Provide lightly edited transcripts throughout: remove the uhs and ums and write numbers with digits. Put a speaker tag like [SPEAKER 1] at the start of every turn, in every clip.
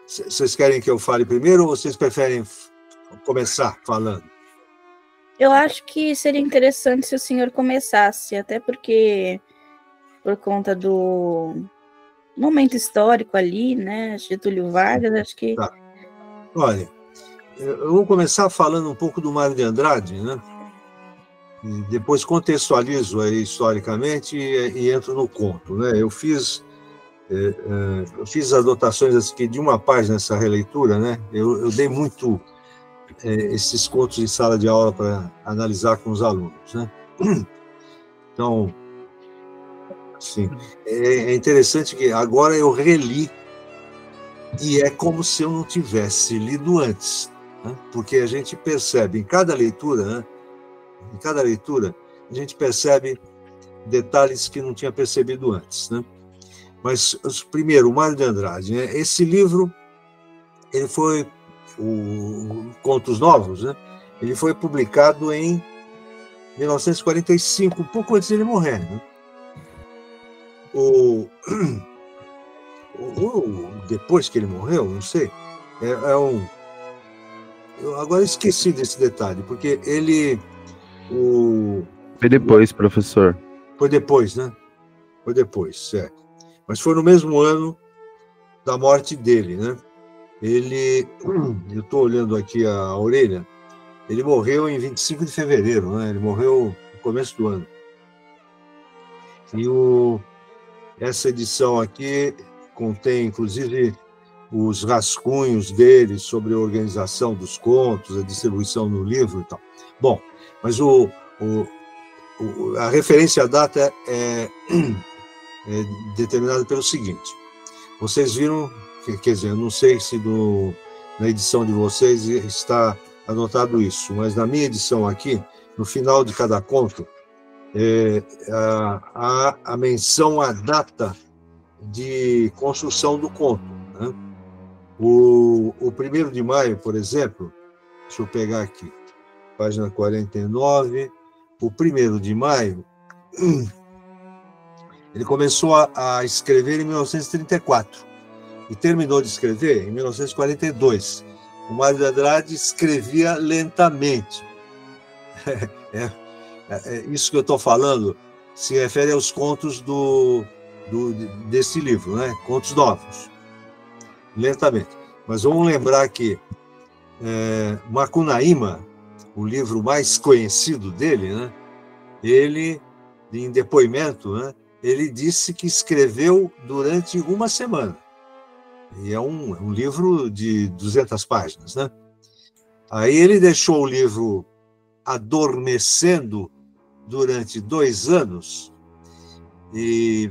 [SPEAKER 1] Vocês querem que eu fale primeiro ou vocês preferem começar falando?
[SPEAKER 2] Eu acho que seria interessante se o senhor começasse, até porque, por conta do momento histórico ali, né, Getúlio Vargas, acho que...
[SPEAKER 1] Tá. Olha, eu vou começar falando um pouco do Mário de Andrade, né? E depois contextualizo aí historicamente e entro no conto, né? Eu fiz anotações aqui de uma página nessa releitura, né? Eu dei muito esses contos em sala de aula para analisar com os alunos, né? Então, assim, é interessante que agora eu reli e é como se eu não tivesse lido antes, né? Porque a gente percebe em cada leitura, né? Em cada leitura, a gente percebe detalhes que não tinha percebido antes, né? Mas, primeiro, o Mário de Andrade, né? Esse livro, ele foi, Contos Novos, né? Ele foi publicado em 1945, um pouco antes de ele morrer, né? Depois que ele morreu, não sei, eu agora esqueci desse detalhe, porque ele...
[SPEAKER 3] Foi depois, professor.
[SPEAKER 1] Foi depois, né? Foi depois, certo. Mas foi no mesmo ano da morte dele, né? Eu estou olhando aqui a orelha, ele morreu em 25 de fevereiro, né? Ele morreu no começo do ano. E essa edição aqui contém, inclusive, os rascunhos dele sobre a organização dos contos, a distribuição no livro e tal. Bom, mas a referência à data é determinada pelo seguinte. Vocês viram, quer dizer, eu não sei se na edição de vocês está anotado isso, mas na minha edição aqui, no final de cada conto, há a menção à data de construção do conto, né? O 1º de maio, por exemplo, deixa eu pegar aqui, página 49, o 1º de maio, ele começou a escrever em 1934 e terminou de escrever em 1942. O Mário de Andrade escrevia lentamente. Isso que eu estou falando se refere aos contos desse livro, né? Contos Novos. Lentamente. Mas vamos lembrar que Macunaíma, o livro mais conhecido dele, né? Ele, em depoimento, né? Ele disse que escreveu durante uma semana. E é um livro de 200 páginas, né? Aí ele deixou o livro adormecendo durante 2 anos e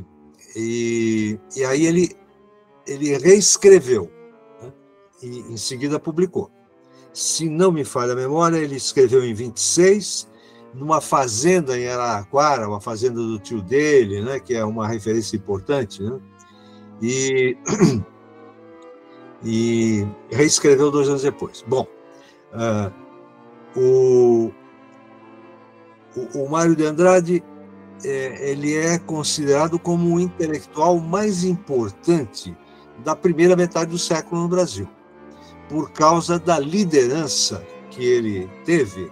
[SPEAKER 1] aí ele reescreveu, né? E em seguida publicou. Se não me falha a memória, ele escreveu em 26, numa fazenda em Araraquara, uma fazenda do tio dele, né, que é uma referência importante, né, e reescreveu 2 anos depois. Bom, o Mário de Andrade ele é considerado como o intelectual mais importante da primeira metade do século no Brasil, por causa da liderança que ele teve,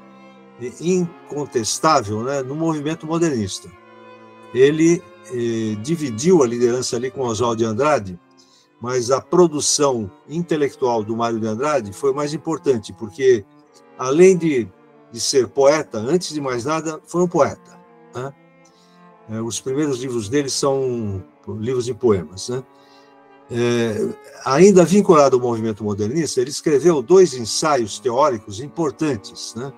[SPEAKER 1] incontestável, né, no movimento modernista. Ele dividiu a liderança ali com Oswald de Andrade, mas a produção intelectual do Mário de Andrade foi mais importante, porque, além de ser poeta, antes de mais nada, foi um poeta, né? Os primeiros livros dele são livros de poemas, né? Ainda vinculado ao movimento modernista, ele escreveu 2 ensaios teóricos importantes, né?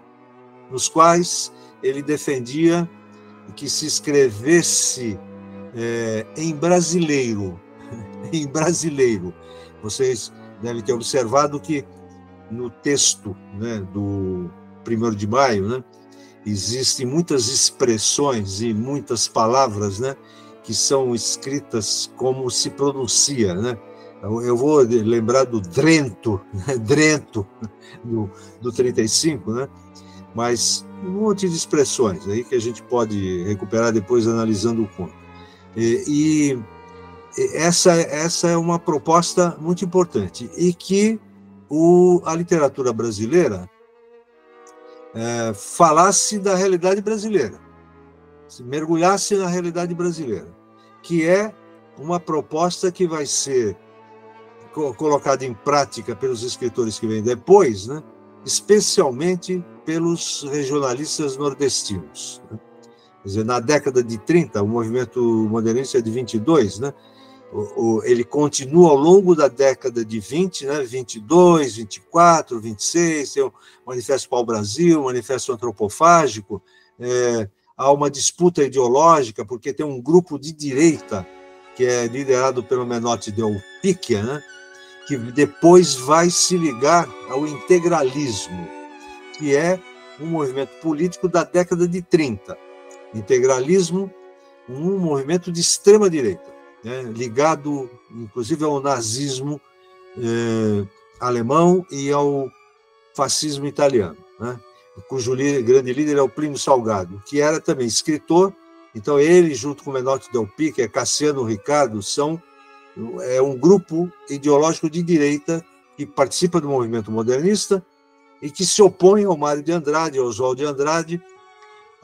[SPEAKER 1] Nos quais ele defendia que se escrevesse em brasileiro. Em brasileiro. Vocês devem ter observado que no texto, né, do 1º de maio, né, existem muitas expressões e muitas palavras, né, que são escritas como se pronuncia, né? Eu vou lembrar do Drento, né? Drento, do 35, né? Mas um monte de expressões aí que a gente pode recuperar depois analisando o conto. E essa é uma proposta muito importante e que a literatura brasileira falasse da realidade brasileira, se mergulhasse na realidade brasileira, que é uma proposta que vai ser colocada em prática pelos escritores que vêm depois, né? Especialmente pelos regionalistas nordestinos. Né? Quer dizer, na década de 30, o movimento modernista é de 22, né? Ele continua ao longo da década de 20, né? 22, 24, 26, tem o Manifesto Pau-Brasil, o Manifesto Antropofágico, há uma disputa ideológica, porque tem um grupo de direita, que é liderado pelo Menotti Del Picchia, né? Que depois vai se ligar ao integralismo, que é um movimento político da década de 30. Integralismo, um movimento de extrema-direita, né, ligado, inclusive, ao nazismo alemão e ao fascismo italiano, né, cujo grande líder é o Plínio Salgado, que era também escritor. Então, ele, junto com o Menotti Del Picchia, Cassiano Ricardo, é um grupo ideológico de direita que participa do movimento modernista e que se opõe ao Mário de Andrade, ao Oswald de Andrade,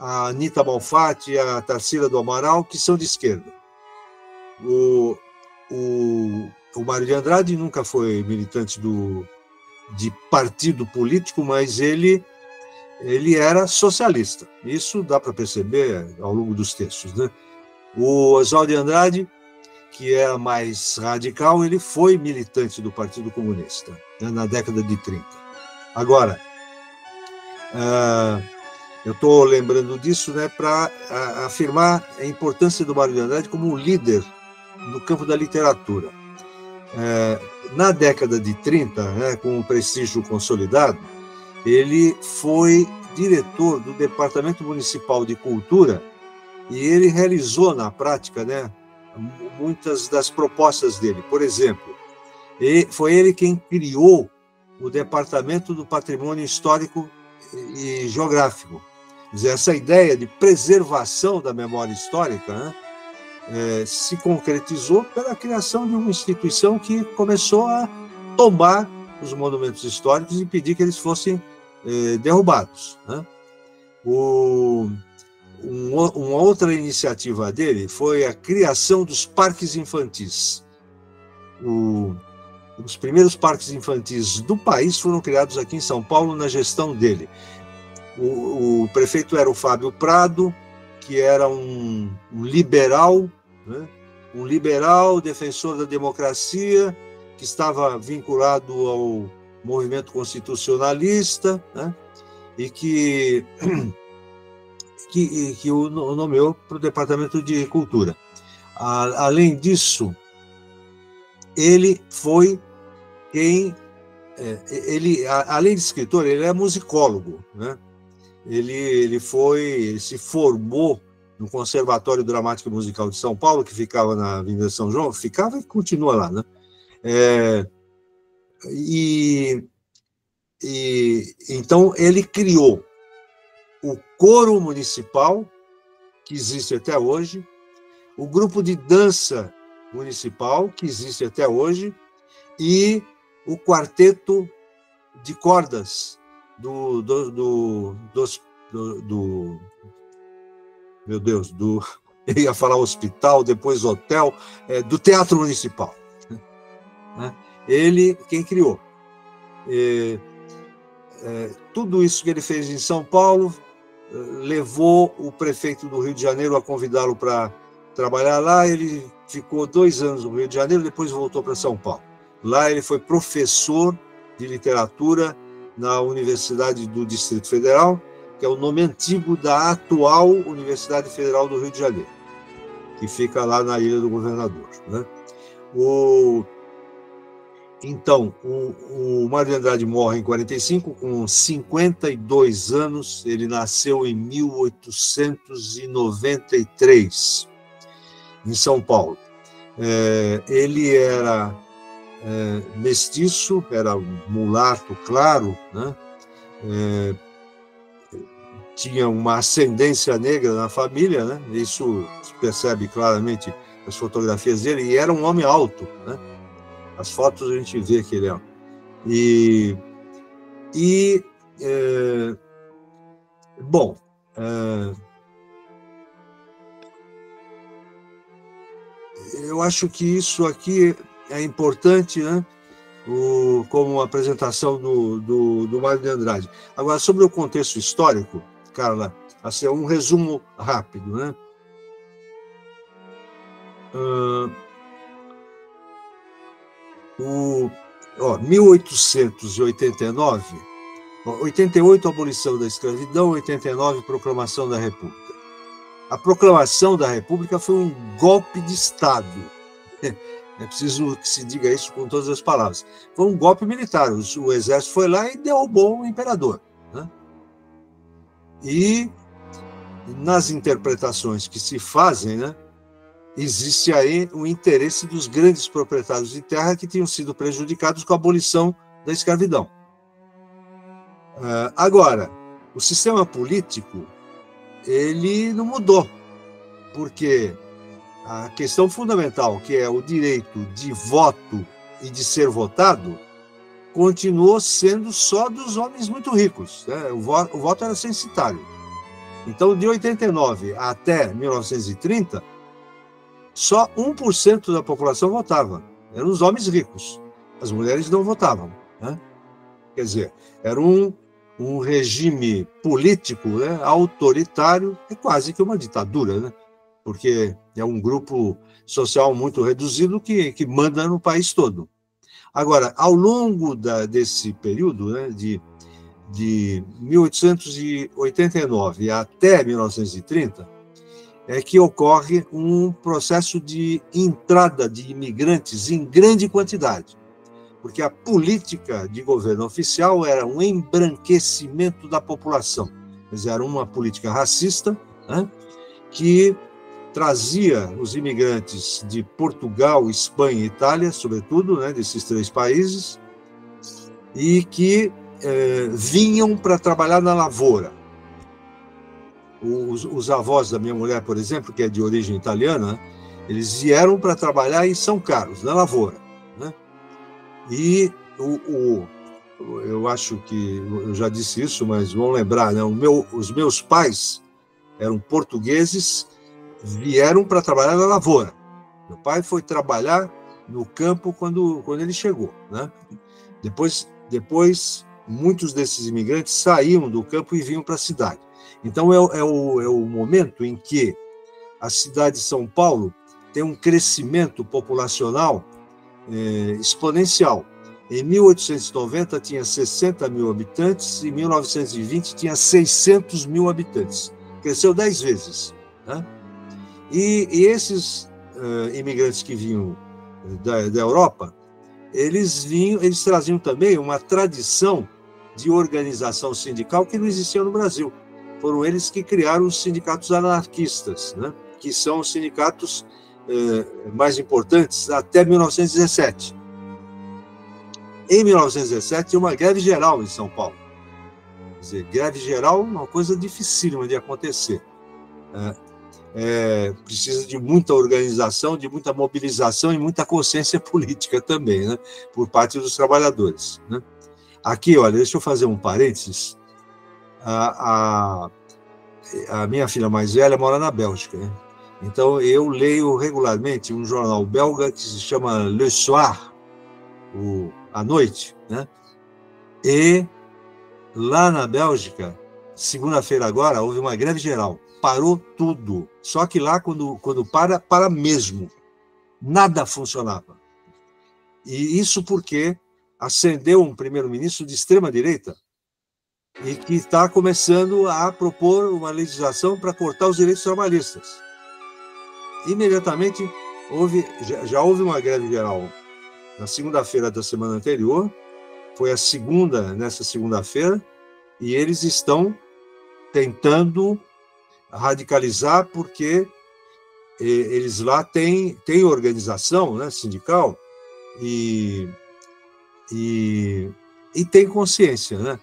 [SPEAKER 1] a Anita Malfatti, a Tarsila do Amaral, que são de esquerda. O Mário de Andrade nunca foi militante de partido político, mas ele era socialista. Isso dá para perceber ao longo dos textos, né? O Oswald de Andrade, que é mais radical, ele foi militante do Partido Comunista, né, na década de 30. Agora, eu estou lembrando disso, né, para afirmar a importância do Mário de Andrade como um líder no campo da literatura. Na década de 30, né, com o prestígio consolidado, ele foi diretor do Departamento Municipal de Cultura e ele realizou na prática, né, muitas das propostas dele. Por exemplo, foi ele quem criou o Departamento do Patrimônio Histórico e Geográfico. Quer dizer, essa ideia de preservação da memória histórica, né, se concretizou pela criação de uma instituição que começou a tomar os monumentos históricos e impedir que eles fossem derrubados, né? Uma outra iniciativa dele foi a criação dos parques infantis. Os primeiros parques infantis do país foram criados aqui em São Paulo na gestão dele. O prefeito era o Fábio Prado, que era um liberal, né? Um liberal defensor da democracia, que estava vinculado ao movimento constitucionalista, né? E que o nomeou para o Departamento de Cultura. Além disso, ele foi quem... além de escritor, ele é musicólogo, né? Ele se formou no Conservatório Dramático e Musical de São Paulo, que ficava na Avenida São João, ficava e continua lá, né? Então, ele criou o coro municipal, que existe até hoje, o grupo de dança municipal, que existe até hoje, e o quarteto de cordas do eu ia falar hospital, depois hotel, do Teatro Municipal. Ele quem criou. Tudo isso que ele fez em São Paulo levou o prefeito do Rio de Janeiro a convidá-lo para trabalhar lá. Ele ficou 2 anos no Rio de Janeiro, depois voltou para São Paulo. Lá ele foi professor de literatura na Universidade do Distrito Federal, que é o nome antigo da atual Universidade Federal do Rio de Janeiro, que fica lá na Ilha do Governador, né? Então, o Mário de Andrade morre em 45, com 52 anos. Ele nasceu em 1893, em São Paulo. Ele era mestiço, era mulato claro, né? Tinha uma ascendência negra na família, né? Isso se percebe claramente as fotografias dele, e era um homem alto, né? As fotos a gente vê que ele é. Bom, eu acho que isso aqui é importante, né? Como apresentação do Mário de Andrade. Agora, sobre o contexto histórico, Carla, assim, um resumo rápido, né? 1889, 88, abolição da escravidão, 89, proclamação da República. A proclamação da República foi um golpe de Estado. É preciso que se diga isso com todas as palavras. Foi um golpe militar. O exército foi lá e derrubou o imperador, né? E nas interpretações que se fazem, né, existe aí o interesse dos grandes proprietários de terra que tinham sido prejudicados com a abolição da escravidão. Agora, o sistema político, ele não mudou, porque a questão fundamental, que é o direito de voto e de ser votado, continuou sendo só dos homens muito ricos, né? O voto era censitário. Então, de 89 até 1930, só 1% da população votava. Eram os homens ricos. As mulheres não votavam, né? Quer dizer, era um regime político, né, autoritário, é quase que uma ditadura, né? Porque é um grupo social muito reduzido que manda no país todo. Agora, ao longo desse período, né, de 1889 até 1930, é que ocorre um processo de entrada de imigrantes em grande quantidade, porque a política de governo oficial era um embranquecimento da população. Quer dizer, era uma política racista, né, que trazia os imigrantes de Portugal, Espanha e Itália, sobretudo, né, desses três países, e que vinham para trabalhar na lavoura. Os avós da minha mulher, por exemplo, que é de origem italiana, eles vieram para trabalhar em São Carlos, na lavoura, né? E eu acho que eu já disse isso, mas vão lembrar, né? Os meus pais eram portugueses, vieram para trabalhar na lavoura. Meu pai foi trabalhar no campo quando ele chegou, né? Depois muitos desses imigrantes saíam do campo e vinham para a cidade. Então, é o momento em que a cidade de São Paulo tem um crescimento populacional exponencial. Em 1890, tinha 60 mil habitantes, em 1920, tinha 600 mil habitantes. Cresceu 10 vezes, né? E esses imigrantes que vinham da Europa, eles traziam também uma tradição de organização sindical que não existia no Brasil. Foram eles que criaram os sindicatos anarquistas, né? Que são os sindicatos mais importantes até 1917. Em 1917, tinha uma greve geral em São Paulo. Quer dizer, greve geral é uma coisa dificílima de acontecer. Precisa de muita organização, de muita mobilização e muita consciência política também, né, por parte dos trabalhadores, né? Aqui, olha, deixa eu fazer um parênteses. A minha filha mais velha mora na Bélgica, né? Então eu leio regularmente um jornal belga que se chama Le Soir, à noite, né? E lá na Bélgica, segunda-feira agora, houve uma greve geral. Parou tudo. Só que lá, quando para mesmo. Nada funcionava. E isso porque ascendeu um primeiro-ministro de extrema-direita e que está começando a propor uma legislação para cortar os direitos trabalhistas. Imediatamente, já houve uma greve geral na segunda-feira da semana anterior, foi a segunda nessa segunda-feira, e eles estão tentando radicalizar, porque eles lá têm organização, né, sindical e tem consciência, né?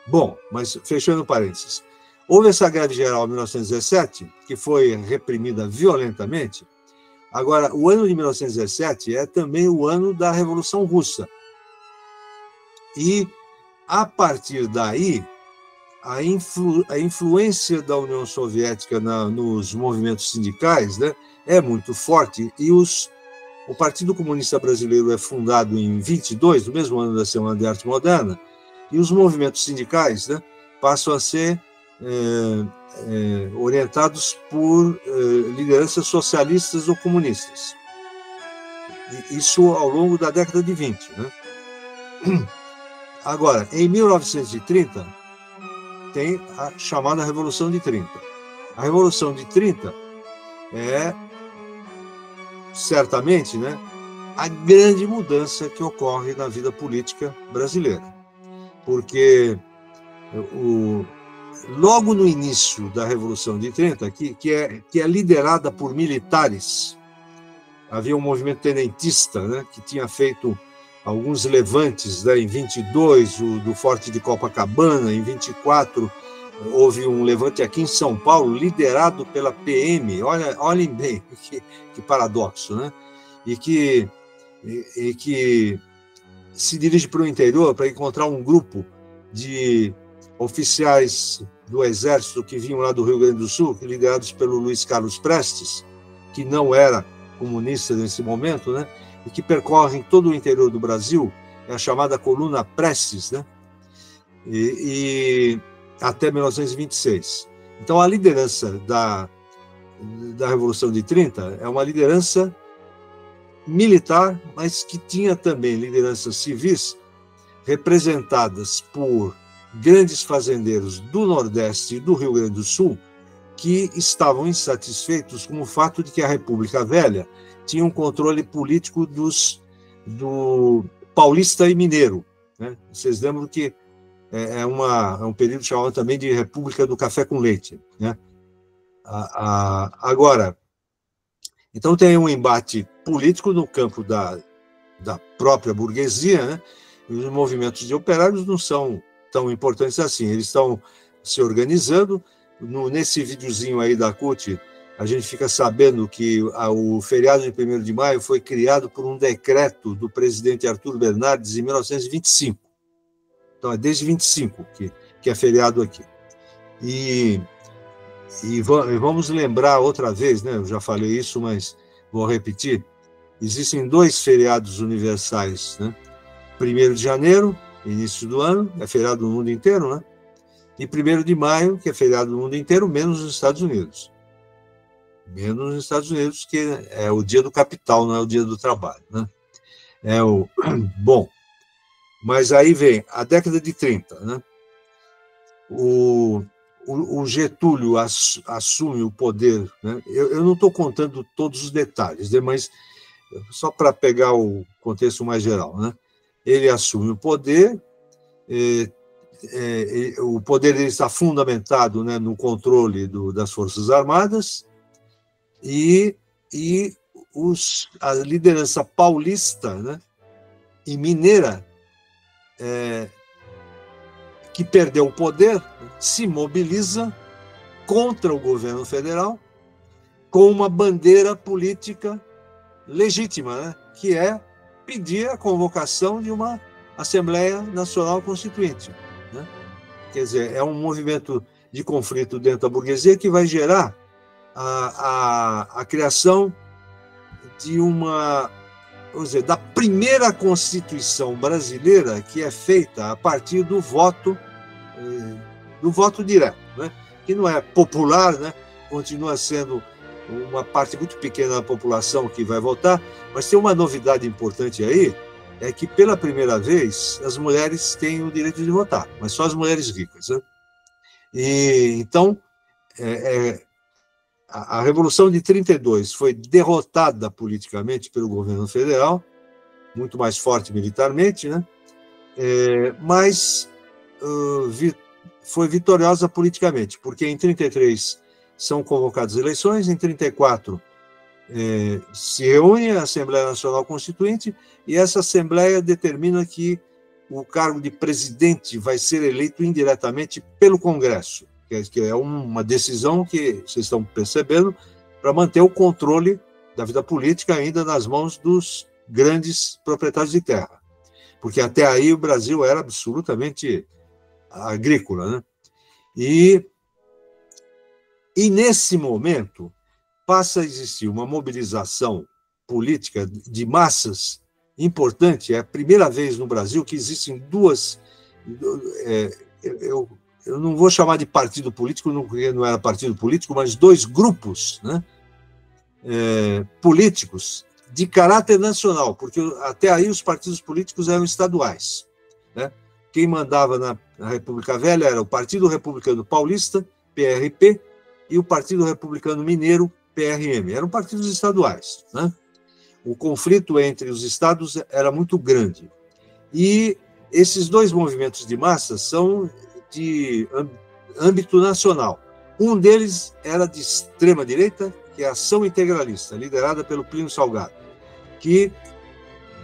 [SPEAKER 1] Bom, mas fechando parênteses, Houve essa greve geral em 1917, que foi reprimida violentamente. Agora, o ano de 1917 é também o ano da Revolução Russa. E, a partir daí, a influência da União Soviética nos movimentos sindicais, né, é muito forte, e o Partido Comunista Brasileiro é fundado em 22, no mesmo ano da Semana de Arte Moderna, e os movimentos sindicais, né, passam a ser orientados por lideranças socialistas ou comunistas. Isso ao longo da década de 20. Né? Agora, em 1930, tem a chamada Revolução de 30. A Revolução de 30 é, certamente, né, a grande mudança que ocorre na vida política brasileira. Porque logo no início da Revolução de 30, que é liderada por militares, havia um movimento tenentista, né, que tinha feito alguns levantes, né, em 22, do Forte de Copacabana, em 24, houve um levante aqui em São Paulo, liderado pela PM, olhem bem, que paradoxo, né? E que se dirige para o interior para encontrar um grupo de oficiais do Exército que vinham lá do Rio Grande do Sul, liderados pelo Luiz Carlos Prestes, que não era comunista nesse momento, né? E que percorrem todo o interior do Brasil, é a chamada Coluna Prestes, né? E até 1926. Então, a liderança da Revolução de 30 é uma liderança militar, mas que tinha também lideranças civis representadas por grandes fazendeiros do Nordeste e do Rio Grande do Sul, que estavam insatisfeitos com o fato de que a República Velha tinha um controle político do paulista e mineiro. Né? Vocês lembram que é um período chamado também de República do Café com Leite. Né? Agora, então tem um embate político no campo da própria burguesia, né? E os movimentos de operários não são tão importantes assim, eles estão se organizando. Nesse videozinho aí da CUT, a gente fica sabendo que o feriado de 1º de maio foi criado por um decreto do presidente Arthur Bernardes em 1925. Então, é desde 25 que é feriado aqui. E vamos lembrar outra vez, né? Eu já falei isso, mas vou repetir. Existem 2 feriados universais, né? 1º de janeiro, início do ano, é feriado no mundo inteiro, né? E 1º de maio, que é feriado no mundo inteiro, menos nos Estados Unidos. Menos nos Estados Unidos, que é o dia do capital, não é o dia do trabalho, né? Bom, mas aí vem a década de 30, né? O Getúlio assume o poder, né? Eu não estou contando todos os detalhes, né? Mas só para pegar o contexto mais geral, né? Ele assume o poder, o poder dele está fundamentado, né, no controle das Forças Armadas, e a liderança paulista, né, e mineira, que perdeu o poder, se mobiliza contra o governo federal com uma bandeira política legítima, né, que é pedir a convocação de uma Assembleia Nacional Constituinte. Né? Quer dizer, é um movimento de conflito dentro da burguesia que vai gerar a criação de vamos dizer, da primeira Constituição brasileira, que é feita a partir do voto direto, né? Que não é popular, né? Continua sendo uma parte muito pequena da população que vai votar, mas tem uma novidade importante aí, é que pela primeira vez as mulheres têm o direito de votar, mas só as mulheres ricas. Né? E então, a Revolução de 32 foi derrotada politicamente pelo governo federal, muito mais forte militarmente, né? Mas foi vitoriosa politicamente, porque em 33 são convocadas eleições, em 34 se reúne a Assembleia Nacional Constituinte, e essa Assembleia determina que o cargo de presidente vai ser eleito indiretamente pelo Congresso. que é uma decisão que vocês estão percebendo para manter o controle da vida política ainda nas mãos dos grandes proprietários de terra. Porque até aí o Brasil era absolutamente agrícola, né? E nesse momento passa a existir uma mobilização política de massas importante. É a primeira vez no Brasil que existem duas... Eu não vou chamar de partido político, porque não era partido político, mas dois grupos, né, políticos de caráter nacional, porque até aí os partidos políticos eram estaduais, né? Quem mandava na República Velha era o Partido Republicano Paulista, PRP, e o Partido Republicano Mineiro, PRM. Eram partidos estaduais, né? O conflito entre os estados era muito grande. E esses dois movimentos de massa são de âmbito nacional. Um deles era de extrema-direita, que é a Ação Integralista, liderada pelo Plínio Salgado, que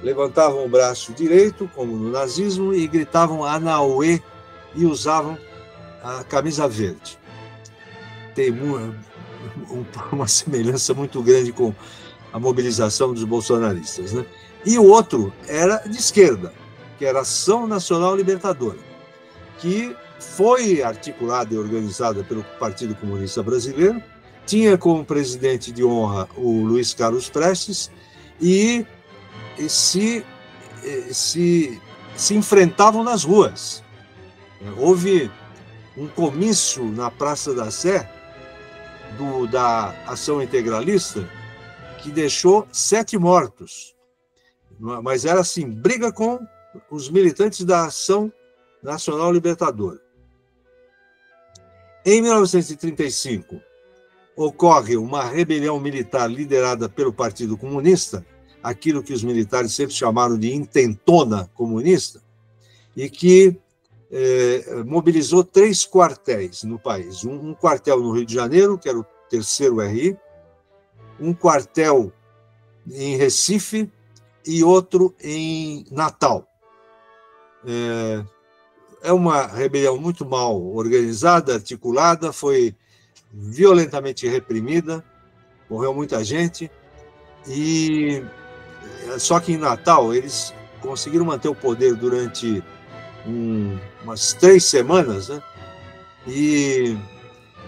[SPEAKER 1] levantavam o braço direito, como no nazismo, e gritavam Anauê e usavam a camisa verde. Tem uma semelhança muito grande com a mobilização dos bolsonaristas, né? E o outro era de esquerda, que era a Ação Nacional Libertadora, que foi articulada e organizada pelo Partido Comunista Brasileiro, tinha como presidente de honra o Luiz Carlos Prestes, e se enfrentavam nas ruas. Houve um comício na Praça da Sé da Ação Integralista que deixou 7 mortos. Mas era assim, briga com os militantes da Ação Nacional Libertadora. Em 1935, ocorre uma rebelião militar liderada pelo Partido Comunista, aquilo que os militares sempre chamaram de intentona comunista, e que mobilizou 3 quartéis no país. Um quartel no Rio de Janeiro, que era o 3º RI, um quartel em Recife e outro em Natal. É uma rebelião muito mal organizada, articulada, foi violentamente reprimida, morreu muita gente, e só que em Natal eles conseguiram manter o poder durante umas 3 semanas, né? E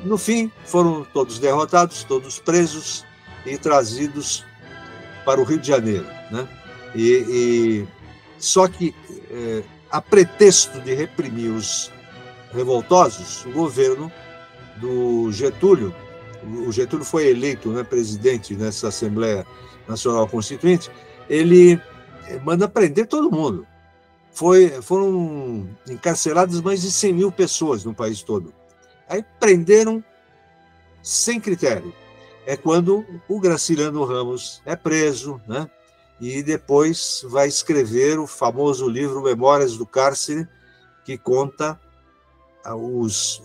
[SPEAKER 1] no fim foram todos derrotados, todos presos e trazidos para o Rio de Janeiro, né? Só que a pretexto de reprimir os revoltosos, o governo do Getúlio, o Getúlio foi eleito, né, presidente nessa Assembleia Nacional Constituinte, ele manda prender todo mundo. Foram encarceradas mais de 100 mil pessoas no país todo. Aí prenderam sem critério. É quando o Graciliano Ramos é preso, né? E depois vai escrever o famoso livro Memórias do Cárcere, que conta os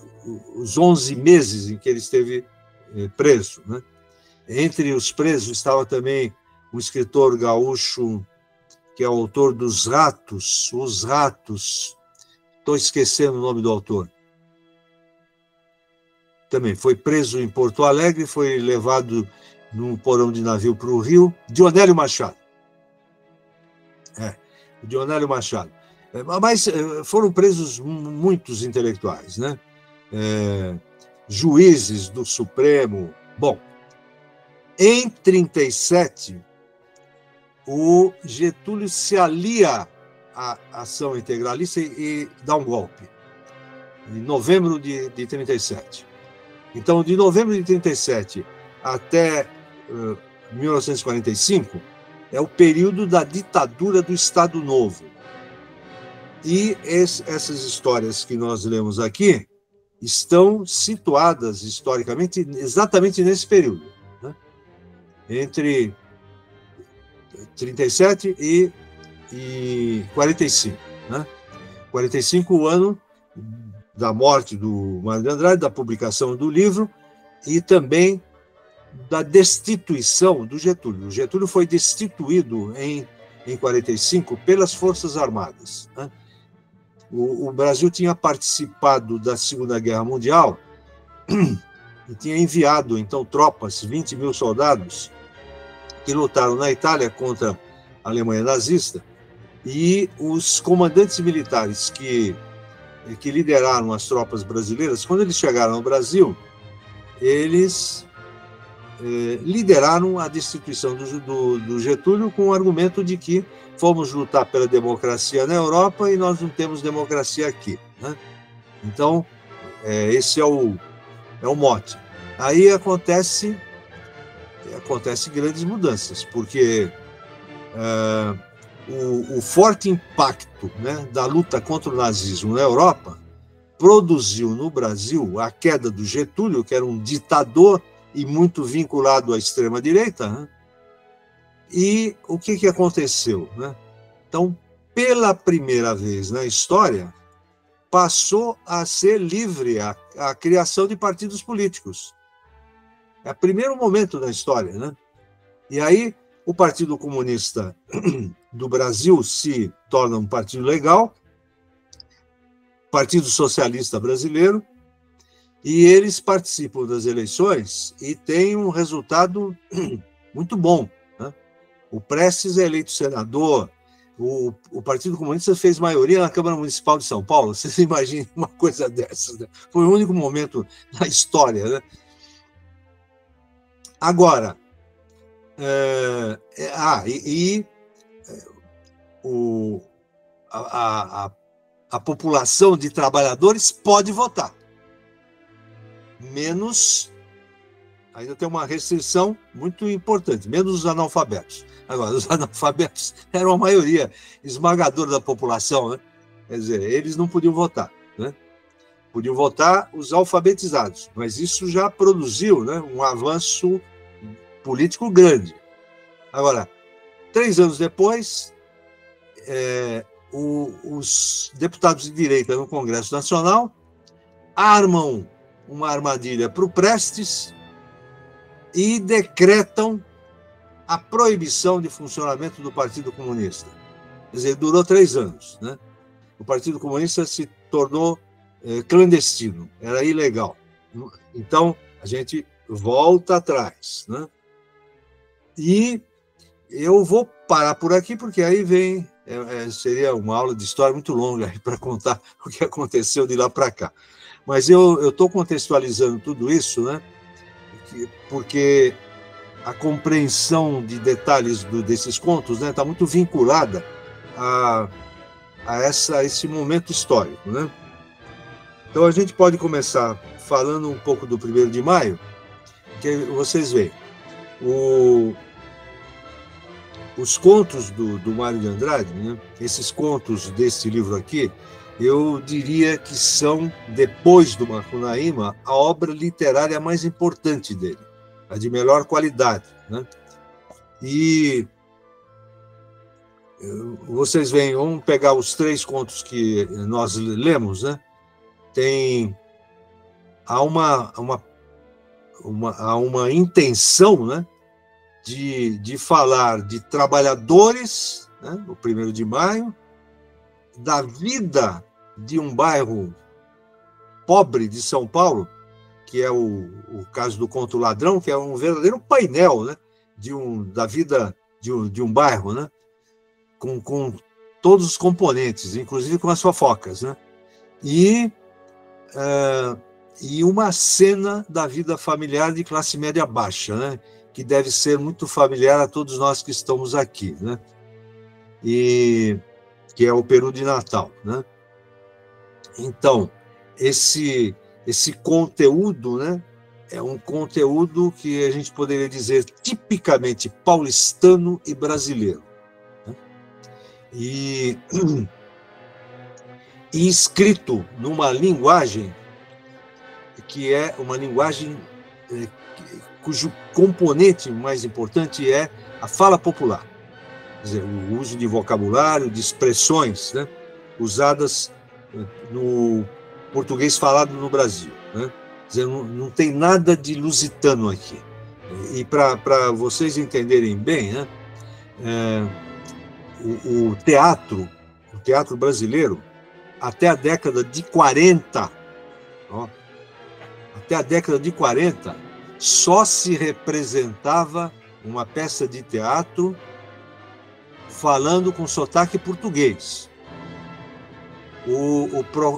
[SPEAKER 1] 11 meses em que ele esteve preso, né? Entre os presos estava também um escritor gaúcho que é autor dos Ratos, Os Ratos, estou esquecendo o nome do autor. Também foi preso em Porto Alegre, foi levado num porão de navio para o Rio, Dionélio Machado. Dionélio Machado. Mas foram presos muitos intelectuais, né? Juízes do Supremo. Bom, em 1937, o Getúlio se alia à Ação Integralista e dá um golpe, em novembro de 1937. Então, de novembro de 1937 até 1945, é o período da ditadura do Estado Novo. E essas histórias que nós lemos aqui estão situadas historicamente exatamente nesse período, né? Entre 37 e 45, né? 45, o ano da morte do Mário de Andrade, da publicação do livro e também da destituição do Getúlio. O Getúlio foi destituído em 45 pelas Forças Armadas, né? O Brasil tinha participado da Segunda Guerra Mundial e tinha enviado, então, tropas, 20 mil soldados, que lutaram na Itália contra a Alemanha nazista, e os comandantes militares que lideraram as tropas brasileiras, quando eles chegaram ao Brasil, eles lideraram a destituição do Getúlio com o argumento de que fomos lutar pela democracia na Europa e nós não temos democracia aqui, né? Então, esse é o mote. Aí acontece grandes mudanças, porque o forte impacto, né, da luta contra o nazismo na Europa produziu no Brasil a queda do Getúlio, que era um ditador e muito vinculado à extrema-direita, né? E o que aconteceu, né? Então, pela primeira vez na história, passou a ser livre a criação de partidos políticos. É o primeiro momento da história, né? E aí o Partido Comunista do Brasil se torna um partido legal, Partido Socialista Brasileiro, e eles participam das eleições e têm um resultado muito bom, né? O Prestes é eleito senador, o Partido Comunista fez maioria na Câmara Municipal de São Paulo. Vocês imaginem uma coisa dessas, né? Foi o único momento na história, né? Agora, a população de trabalhadores pode votar, menos, ainda tem uma restrição muito importante, menos os analfabetos. Agora, os analfabetos eram a maioria esmagadora da população, né? Quer dizer, eles não podiam votar, né? Podiam votar os alfabetizados, mas isso já produziu, né, um avanço político grande. Agora, 3 anos depois, os deputados de direita no Congresso Nacional armam uma armadilha para o Prestes e decretam a proibição de funcionamento do Partido Comunista. Quer dizer, durou 3 anos, né? O Partido Comunista se tornou clandestino, era ilegal. Então, a gente volta atrás, né? E eu vou parar por aqui, porque aí vem, seria uma aula de história muito longa para contar o que aconteceu de lá para cá. Mas eu estou contextualizando tudo isso, né? Porque a compreensão de detalhes desses contos, né, está muito vinculada a esse momento histórico, né? Então a gente pode começar falando um pouco do 1º de maio, que vocês veem. Os contos do Mário de Andrade, né, esses contos desse livro aqui, eu diria que são, depois do Macunaíma, a obra literária mais importante dele, a de melhor qualidade, né? E vocês veem, vamos pegar os 3 contos que nós lemos, né? Há uma intenção, né, de falar de trabalhadores, né, o 1º de maio, da vida de um bairro pobre de São Paulo, que é o caso do Conto Ladrão, que é um verdadeiro painel, né, da vida de um bairro, né, com todos os componentes, inclusive com as fofocas, né, e uma cena da vida familiar de classe média baixa, né, que deve ser muito familiar a todos nós que estamos aqui, né, e que é o peru de Natal, né? Então, esse conteúdo, né, é um conteúdo que a gente poderia dizer tipicamente paulistano e brasileiro, né? E escrito numa linguagem que é uma linguagem cujo componente mais importante é a fala popular. Quer dizer, o uso de vocabulário, de expressões, né, usadas no português falado no Brasil, né? Quer dizer, não tem nada de lusitano aqui. E para vocês entenderem bem, né, o teatro brasileiro, até a década de 40, até a década de 40, só se representava uma peça de teatro falando com sotaque português.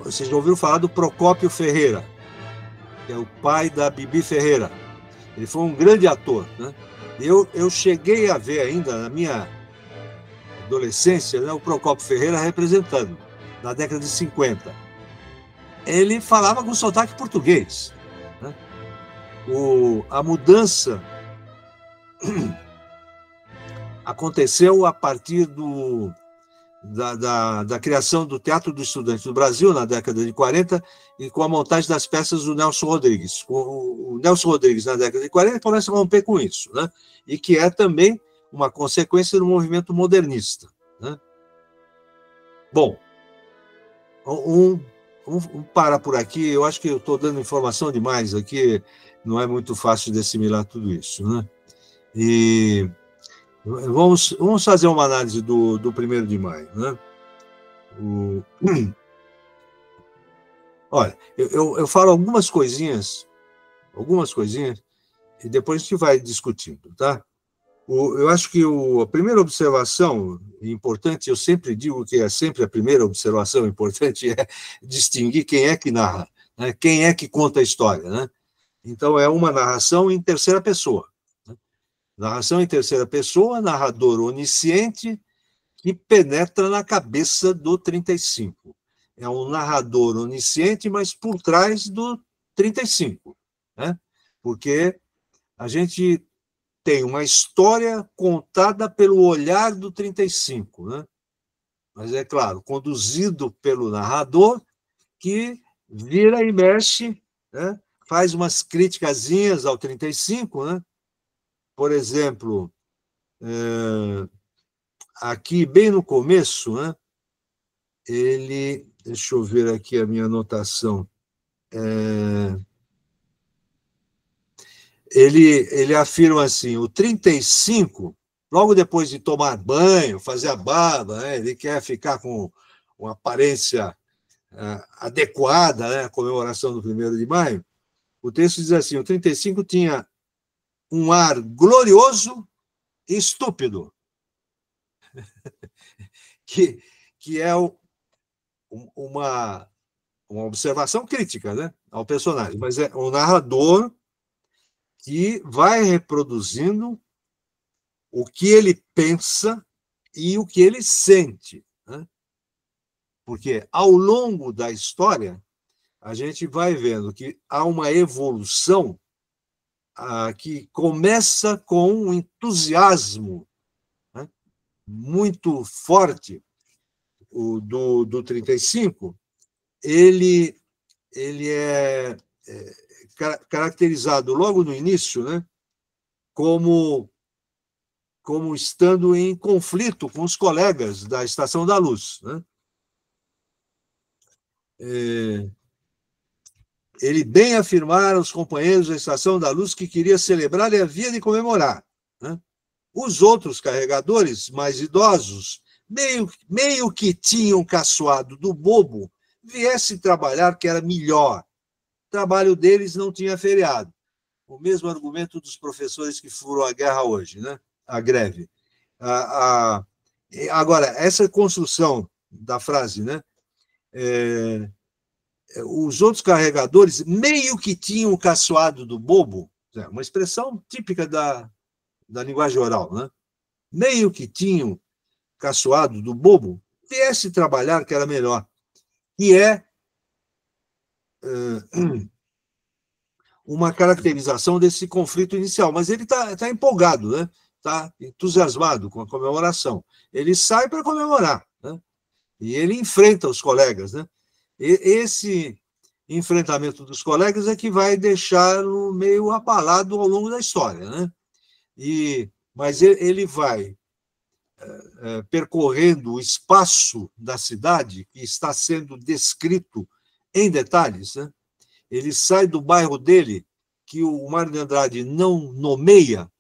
[SPEAKER 1] Vocês já ouviram falar do Procópio Ferreira, que é o pai da Bibi Ferreira. Ele foi um grande ator, né? Eu cheguei a ver ainda, na minha adolescência, né, o Procópio Ferreira representando, na década de 50. Ele falava com sotaque português, né? A mudança aconteceu a partir da criação do Teatro do Estudante do Brasil, na década de 40, e com a montagem das peças do Nelson Rodrigues. O Nelson Rodrigues, na década de 40, começa a romper com isso, né? E que é também uma consequência do movimento modernista, né? Bom, para por aqui. Eu acho que eu estou dando informação demais aqui, não é muito fácil de assimilar tudo isso, né? E vamos fazer uma análise do 1º de maio, né? Olha, eu falo algumas coisinhas, e depois a gente vai discutindo, tá? Eu acho que a primeira observação importante, eu sempre digo que é sempre a primeira observação importante, é distinguir quem é que narra, né? Quem é que conta a história, né? Então, é uma narração em terceira pessoa. Narração em terceira pessoa, narrador onisciente que penetra na cabeça do 35. É um narrador onisciente, mas por trás do 35, né? Porque a gente tem uma história contada pelo olhar do 35, né? Mas, é claro, conduzido pelo narrador, que vira e mexe, né? Faz umas criticazinhas ao 35, né? Por exemplo, aqui bem no começo, né? Deixa eu ver aqui a minha anotação. Ele afirma assim: o 35, logo depois de tomar banho, fazer a barba, né? Ele quer ficar com uma aparência adequada, né? À comemoração do 1º de maio. O texto diz assim: o 35 tinha um ar glorioso e estúpido, que é uma observação crítica, né, ao personagem, mas é um narrador que vai reproduzindo o que ele pensa e o que ele sente, né? Porque, ao longo da história, a gente vai vendo que há uma evolução que começa com um entusiasmo, né, muito forte. Do 35, ele é caracterizado logo no início, né, como estando em conflito com os colegas da Estação da Luz, né? Ele bem afirmara aos companheiros da Estação da Luz que queria celebrar e havia de comemorar, né? Os outros carregadores, mais idosos, meio que tinham caçoado do bobo, viesse trabalhar que era melhor. O trabalho deles não tinha feriado. O mesmo argumento dos professores que foram à guerra hoje, né? A greve. Agora, essa construção da frase, né? Os outros carregadores meio que tinham caçoado do bobo, uma expressão típica da linguagem oral, né? Meio que tinham caçoado do bobo, viesse trabalhar que era melhor. E é uma caracterização desse conflito inicial. Mas ele está empolgado, né? Está entusiasmado com a comemoração. Ele sai para comemorar, né? E ele enfrenta os colegas, né? Esse enfrentamento dos colegas é que vai deixá-lo meio abalado ao longo da história, né? Mas ele vai percorrendo o espaço da cidade, que está sendo descrito em detalhes, né? Ele sai do bairro dele, que o Mário de Andrade não nomeia,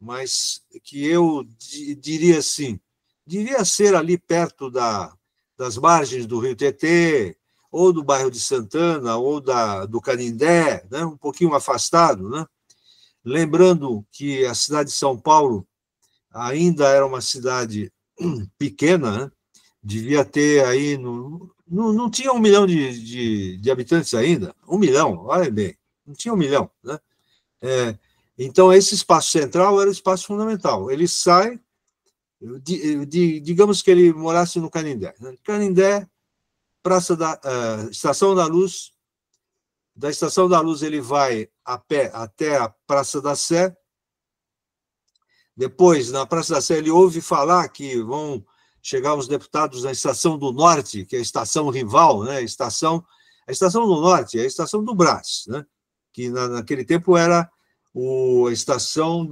[SPEAKER 1] mas que eu diria assim, devia ser ali perto das margens do Rio Tietê, ou do bairro de Santana, ou do Canindé, né, um pouquinho afastado, né? Lembrando que a cidade de São Paulo ainda era uma cidade pequena, né? Devia ter aí, não tinha 1 milhão de habitantes ainda, 1 milhão, olha bem, não tinha 1 milhão, né? Então, esse espaço central era o espaço fundamental. Ele sai, digamos que ele morasse no Canindé. Né? Canindé, Estação da Luz, da Estação da Luz ele vai a pé até a Praça da Sé. Depois, na Praça da Sé, ele ouve falar que vão chegar os deputados na Estação do Norte, que é a estação rival, né? A Estação do Norte é a estação do Brás, né? Que naquele tempo era a estação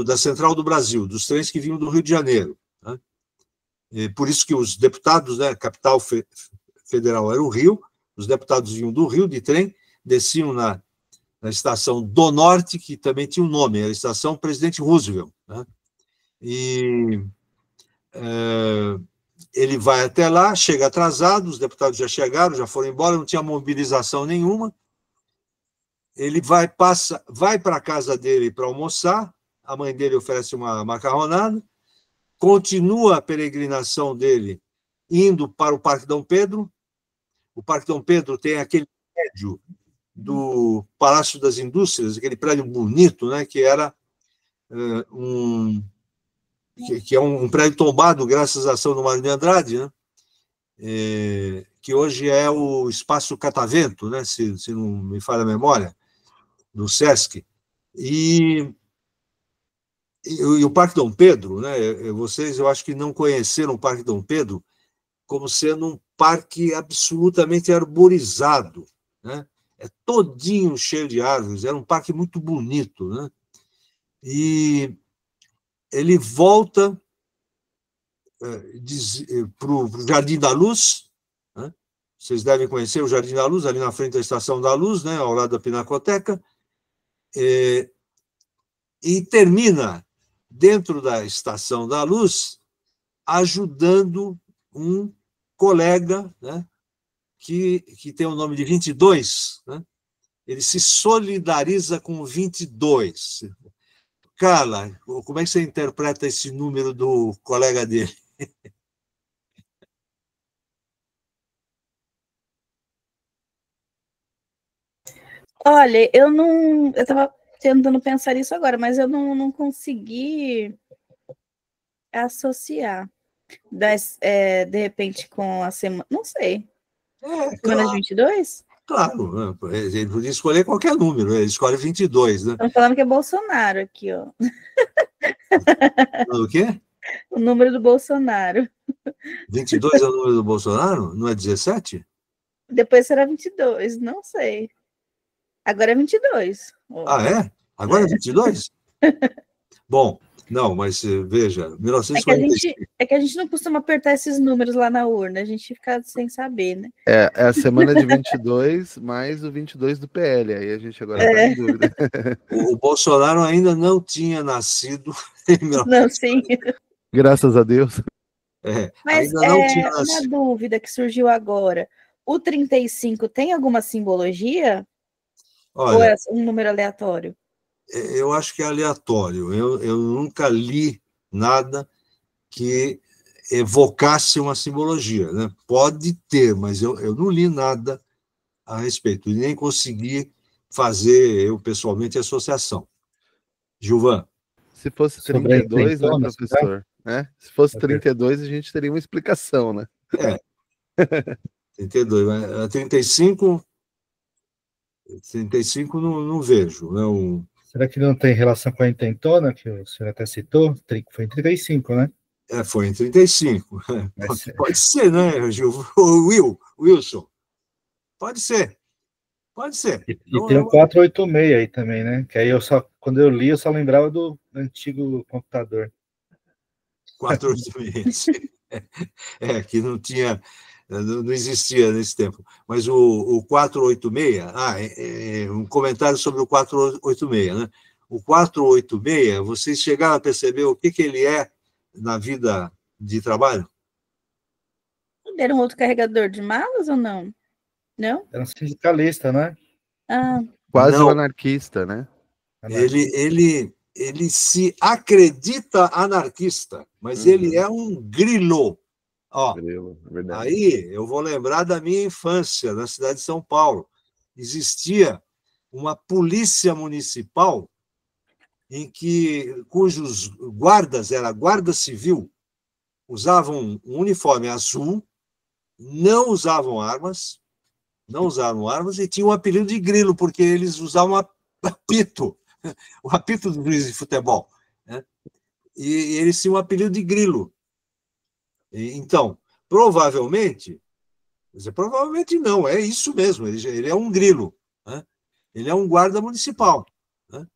[SPEAKER 1] da Central do Brasil, dos trens que vinham do Rio de Janeiro. Né? Por isso que os deputados, né, a capital federal era o Rio, os deputados vinham do Rio de trem, desciam na Estação do Norte, que também tinha um nome, era a Estação Presidente Roosevelt. Né? E ele vai até lá, chega atrasado, os deputados já chegaram, já foram embora, não tinha mobilização nenhuma. Ele vai para a casa dele para almoçar, a mãe dele oferece uma macarronada, continua a peregrinação dele indo para o Parque Dom Pedro. O Parque Dom Pedro tem aquele prédio do Palácio das Indústrias, aquele prédio bonito, né, que era que é um prédio tombado graças à ação do Mário de Andrade, né, que hoje é o Espaço Catavento, né, se não me falha a memória, do Sesc. E o Parque Dom Pedro, né, vocês, eu acho que não conheceram o Parque Dom Pedro como sendo um parque absolutamente arborizado, né? É todinho cheio de árvores, era um parque muito bonito, né? E ele volta para o Jardim da Luz, né? Vocês devem conhecer o Jardim da Luz, ali na frente da Estação da Luz, né? Ao lado da Pinacoteca, e termina dentro da Estação da Luz, ajudando um colega, né, que tem o nome de 22, né? Ele se solidariza com o 22. Carla, como é que você interpreta esse número do colega dele?
[SPEAKER 2] Olha, eu estava tentando pensar isso agora, mas eu não consegui associar. De repente, com a semana. Não sei. Semana de 22?
[SPEAKER 1] Claro, ele podia escolher qualquer número, ele escolhe 22, né?
[SPEAKER 2] Estão falando que é Bolsonaro aqui, ó.
[SPEAKER 1] O quê?
[SPEAKER 2] O número do Bolsonaro.
[SPEAKER 1] 22 é o número do Bolsonaro? Não é 17?
[SPEAKER 2] Depois será 22, não sei. Agora é 22.
[SPEAKER 1] Ah, é? Agora é 22? Bom, não, mas veja, 1945.
[SPEAKER 2] É que a gente não costuma apertar esses números lá na urna, a gente fica sem saber, né?
[SPEAKER 3] É a semana de 22 mais o 22 do PL, aí a gente agora está em dúvida.
[SPEAKER 1] O Bolsonaro ainda não tinha nascido em 1945.
[SPEAKER 2] Não, sim.
[SPEAKER 3] Graças a Deus.
[SPEAKER 2] Mas
[SPEAKER 1] ainda não tinha nascido.
[SPEAKER 2] Uma dúvida que surgiu agora. O 35 tem alguma simbologia?
[SPEAKER 1] Olha,
[SPEAKER 2] ou é um número aleatório?
[SPEAKER 1] Eu acho que é aleatório. Eu nunca li nada que evocasse uma simbologia, né? Pode ter, mas eu não li nada a respeito, e nem consegui fazer, eu pessoalmente, associação. Gilvan?
[SPEAKER 3] Se fosse 32, né, professor? Né? Se fosse 32, a gente teria uma explicação, né?
[SPEAKER 1] 32, mas 35 não vejo. Né?
[SPEAKER 4] Será que não tem relação com a intentona, que o senhor até citou? Foi em 35, né?
[SPEAKER 1] Foi em 35. Pode ser, né, Wilson? Pode ser. Pode ser.
[SPEAKER 4] E tem o 486 aí também, né? Que aí quando eu li, eu só lembrava do antigo computador.
[SPEAKER 1] 486. Que não tinha, não existia nesse tempo. Mas o 486, um comentário sobre o 486, né? O 486, vocês chegaram a perceber o que ele é na vida de trabalho?
[SPEAKER 2] Ele era um outro carregador de malas ou não? Não?
[SPEAKER 4] Era um sindicalista, né?
[SPEAKER 2] Ah,
[SPEAKER 3] Quase
[SPEAKER 1] Não.
[SPEAKER 3] um anarquista, né?
[SPEAKER 1] Ele se acredita anarquista, mas ele é um grilo. Ó,
[SPEAKER 3] Verdade.
[SPEAKER 1] aí eu vou lembrar da minha infância, na cidade de São Paulo. Existia uma polícia municipal cujos guardas, era guarda civil, usavam um uniforme azul, não usavam armas e tinham o apelido de grilo, porque eles usavam apito, o apito do juiz de futebol, né? E eles tinham o apelido de grilo. Então, provavelmente não, é isso mesmo, ele é um grilo, né? Ele é um guarda municipal, né?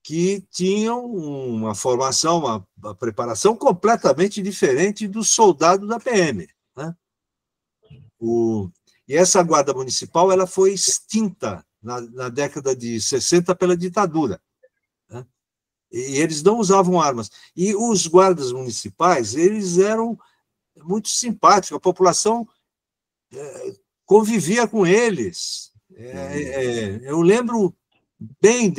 [SPEAKER 1] Que tinham uma formação, uma preparação completamente diferente do soldado da PM, né? E essa guarda municipal ela foi extinta na década de 60 pela ditadura, né? E eles não usavam armas. E os guardas municipais, eles eram muito simpáticos, a população convivia com eles. Eu lembro bem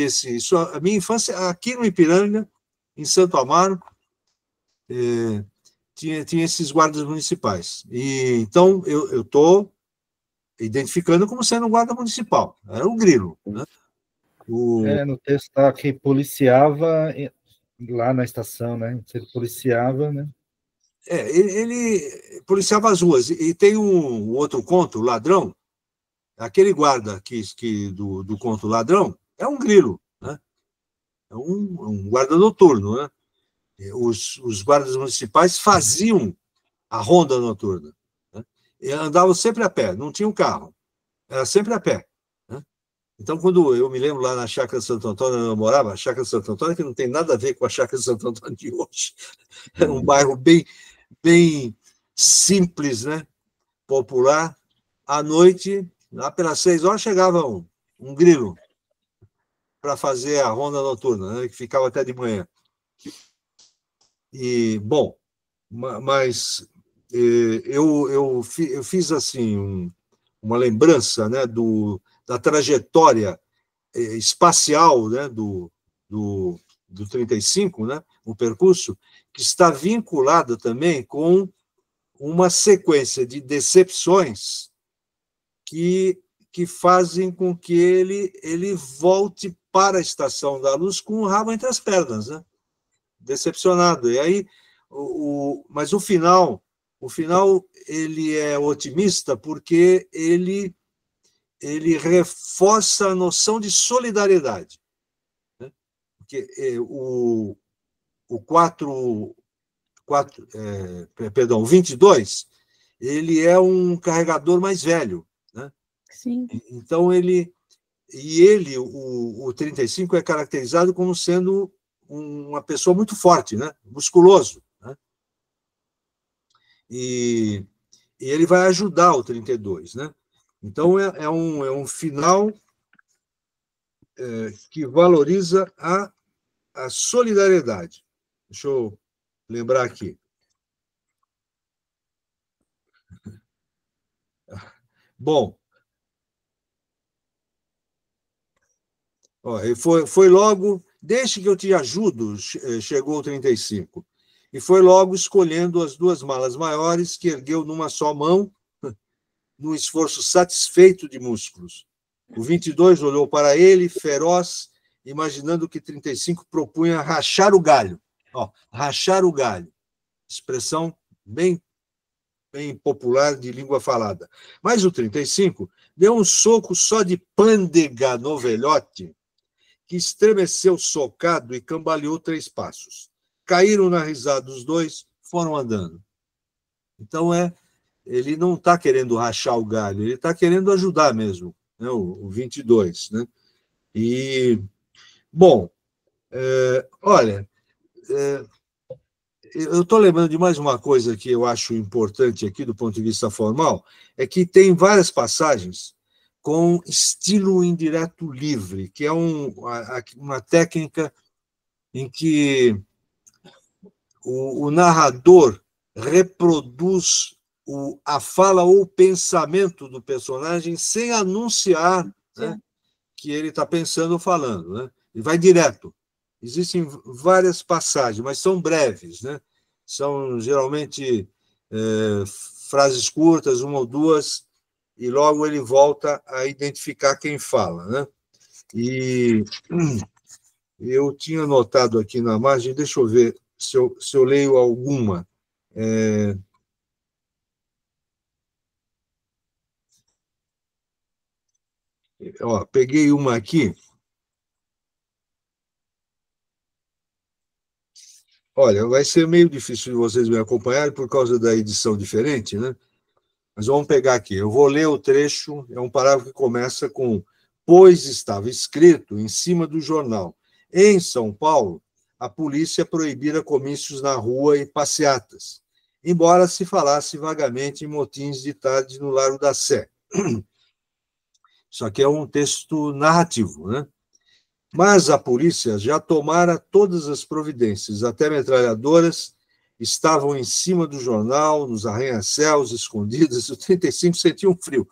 [SPEAKER 1] a minha infância aqui no Ipiranga, em Santo Amaro, tinha esses guardas municipais. E então eu estou identificando como sendo um guarda municipal. Era um grilo, né?
[SPEAKER 4] No texto está que policiava lá na estação, né? Ele policiava, né?
[SPEAKER 1] Ele policiava as ruas. E tem um outro conto, o Ladrão. Aquele guarda do conto Ladrão é um grilo, né? É um guarda noturno, né? Os guardas municipais faziam a ronda noturna, né? E andavam sempre a pé, não tinham carro, era sempre a pé, né? Então, quando eu me lembro lá na Chácara Santo Antônio, onde eu morava, a Chácara Santo Antônio, que não tem nada a ver com a Chácara Santo Antônio de hoje, era um bairro bem simples, né? Popular. À noite, lá pelas 6 horas, chegava um grilo para fazer a ronda noturna, né? Que ficava até de manhã. E, bom, mas eu fiz assim uma lembrança, né, da trajetória espacial, né, do 35, né, o percurso, que está vinculada também com uma sequência de decepções que fazem com que ele volte para a Estação da Luz com o rabo entre as pernas, né? Decepcionado. E aí, mas o final ele é otimista porque ele reforça a noção de solidariedade, né? Porque o 22, ele é um carregador mais velho, né?
[SPEAKER 2] sim.
[SPEAKER 1] Então o 35 é caracterizado como sendo uma pessoa muito forte, né? Musculoso, né? E ele vai ajudar o 32, né? Então é um final que valoriza a solidariedade. Deixa eu lembrar aqui. Bom, foi logo, desde que eu te ajudo, chegou o 35. E foi logo escolhendo as duas malas maiores que ergueu numa só mão, num esforço satisfeito de músculos. O 22 olhou para ele, feroz, imaginando que 35 propunha rachar o galho. Rachar o galho. Expressão bem popular de língua falada. Mas o 35 deu um soco só de pândega no velhote, que estremeceu socado e cambaleou 3 passos. Caíram na risada os dois, foram andando. Então, ele não está querendo rachar o galho, ele está querendo ajudar mesmo, né, o 22. Né? E, bom, olha, eu estou lembrando de mais uma coisa que eu acho importante aqui, do ponto de vista formal, é que tem várias passagens com estilo indireto livre, que é uma técnica em que o narrador reproduz a fala ou o pensamento do personagem sem anunciar, né, que ele está pensando ou falando, né? Ele vai direto. Existem várias passagens, mas são breves, né? São geralmente frases curtas, uma ou duas, e logo ele volta a identificar quem fala, né? E eu tinha notado aqui na margem, deixa eu ver se eu leio alguma. Peguei uma aqui. Olha, vai ser meio difícil de vocês me acompanharem por causa da edição diferente, né? Mas vamos pegar aqui. Eu vou ler o trecho, é um parágrafo que começa com: pois estava escrito em cima do jornal: em São Paulo, a polícia proibira comícios na rua e passeatas, embora se falasse vagamente em motins de tarde no Largo da Sé. Isso aqui é um texto narrativo, né? Mas a polícia já tomara todas as providências, até metralhadoras estavam em cima do jornal, nos arranha-céus, escondidas. O 35 sentia um frio.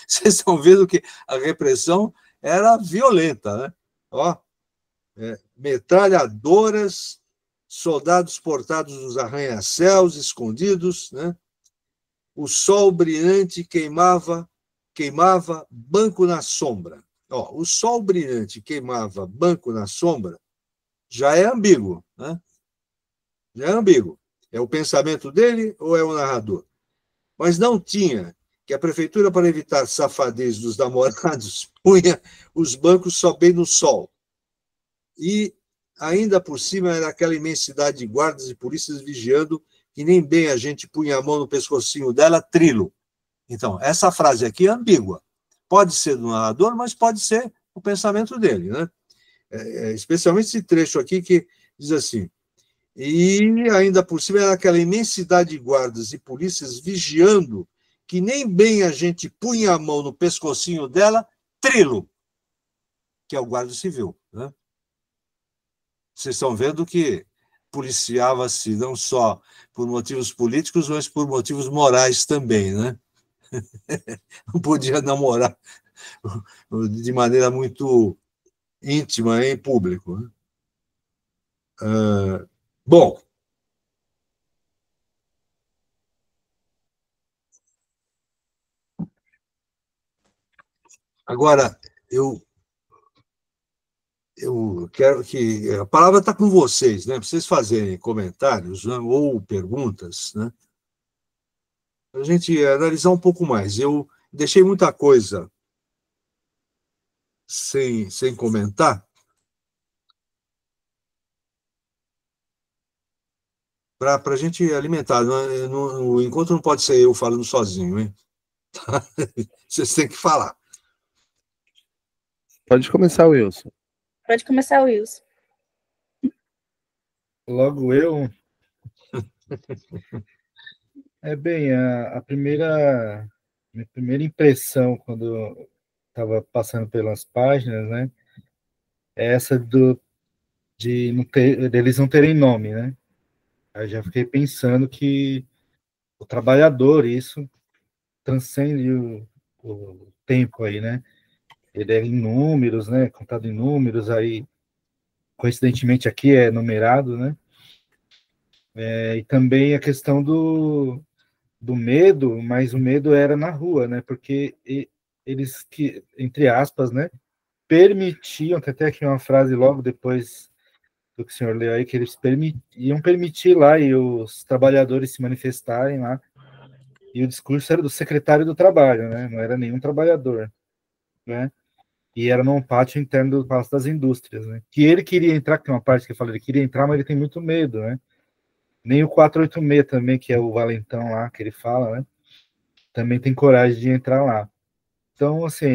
[SPEAKER 1] Vocês estão vendo que a repressão era violenta, né? Metralhadoras, soldados portados nos arranha-céus, escondidos, né? O sol brilhante queimava banco na sombra. O sol brilhante queimava banco na sombra já é ambíguo, né? Já é ambíguo. É o pensamento dele ou é o narrador? Mas não tinha que a prefeitura, para evitar safadez dos namorados, punha os bancos só bem no sol. E, ainda por cima, era aquela imensidade de guardas e polícias vigiando que nem bem a gente punha a mão no pescocinho dela, trilo. Então, essa frase aqui é ambígua. Pode ser do narrador, mas pode ser o pensamento dele, né? Especialmente esse trecho aqui que diz assim: e ainda por cima era aquela imensidade de guardas e polícias vigiando que nem bem a gente punha a mão no pescocinho dela, trilo, que é o guarda civil, né? Vocês estão vendo que policiava-se não só por motivos políticos, mas por motivos morais também, né? Não podia namorar de maneira muito íntima em público, né? Bom, agora eu quero que a palavra está com vocês, né? Para vocês fazerem comentários, né? Ou perguntas, né? Para a gente analisar um pouco mais. Eu deixei muita coisa sem comentar, para a gente alimentar. O encontro não pode ser eu falando sozinho, hein? Vocês têm que falar.
[SPEAKER 3] Pode começar, Wilson.
[SPEAKER 2] Pode começar, Wilson.
[SPEAKER 4] Logo eu. Bem, minha primeira impressão quando estava passando pelas páginas, né, é essa de deles não terem nome, né? Aí já fiquei pensando que o trabalhador, isso transcende o tempo aí, né? Ele é em números, né? Contado em números, aí coincidentemente aqui é numerado, né? E também a questão do medo, mas o medo era na rua, né? Porque eles, que, entre aspas, né, permitiam, tem até aqui uma frase logo depois do que o senhor leu aí, que eles iam permitir lá e os trabalhadores se manifestarem lá, e o discurso era do secretário do trabalho, né? Não era nenhum trabalhador, né? E era num pátio interno do Palácio das Indústrias, né? Que ele queria entrar, que tem uma parte que eu falei, ele queria entrar, mas ele tem muito medo, né? Nem o 486 também, que é o valentão lá, que ele fala, né? Também tem coragem de entrar lá. Então, assim,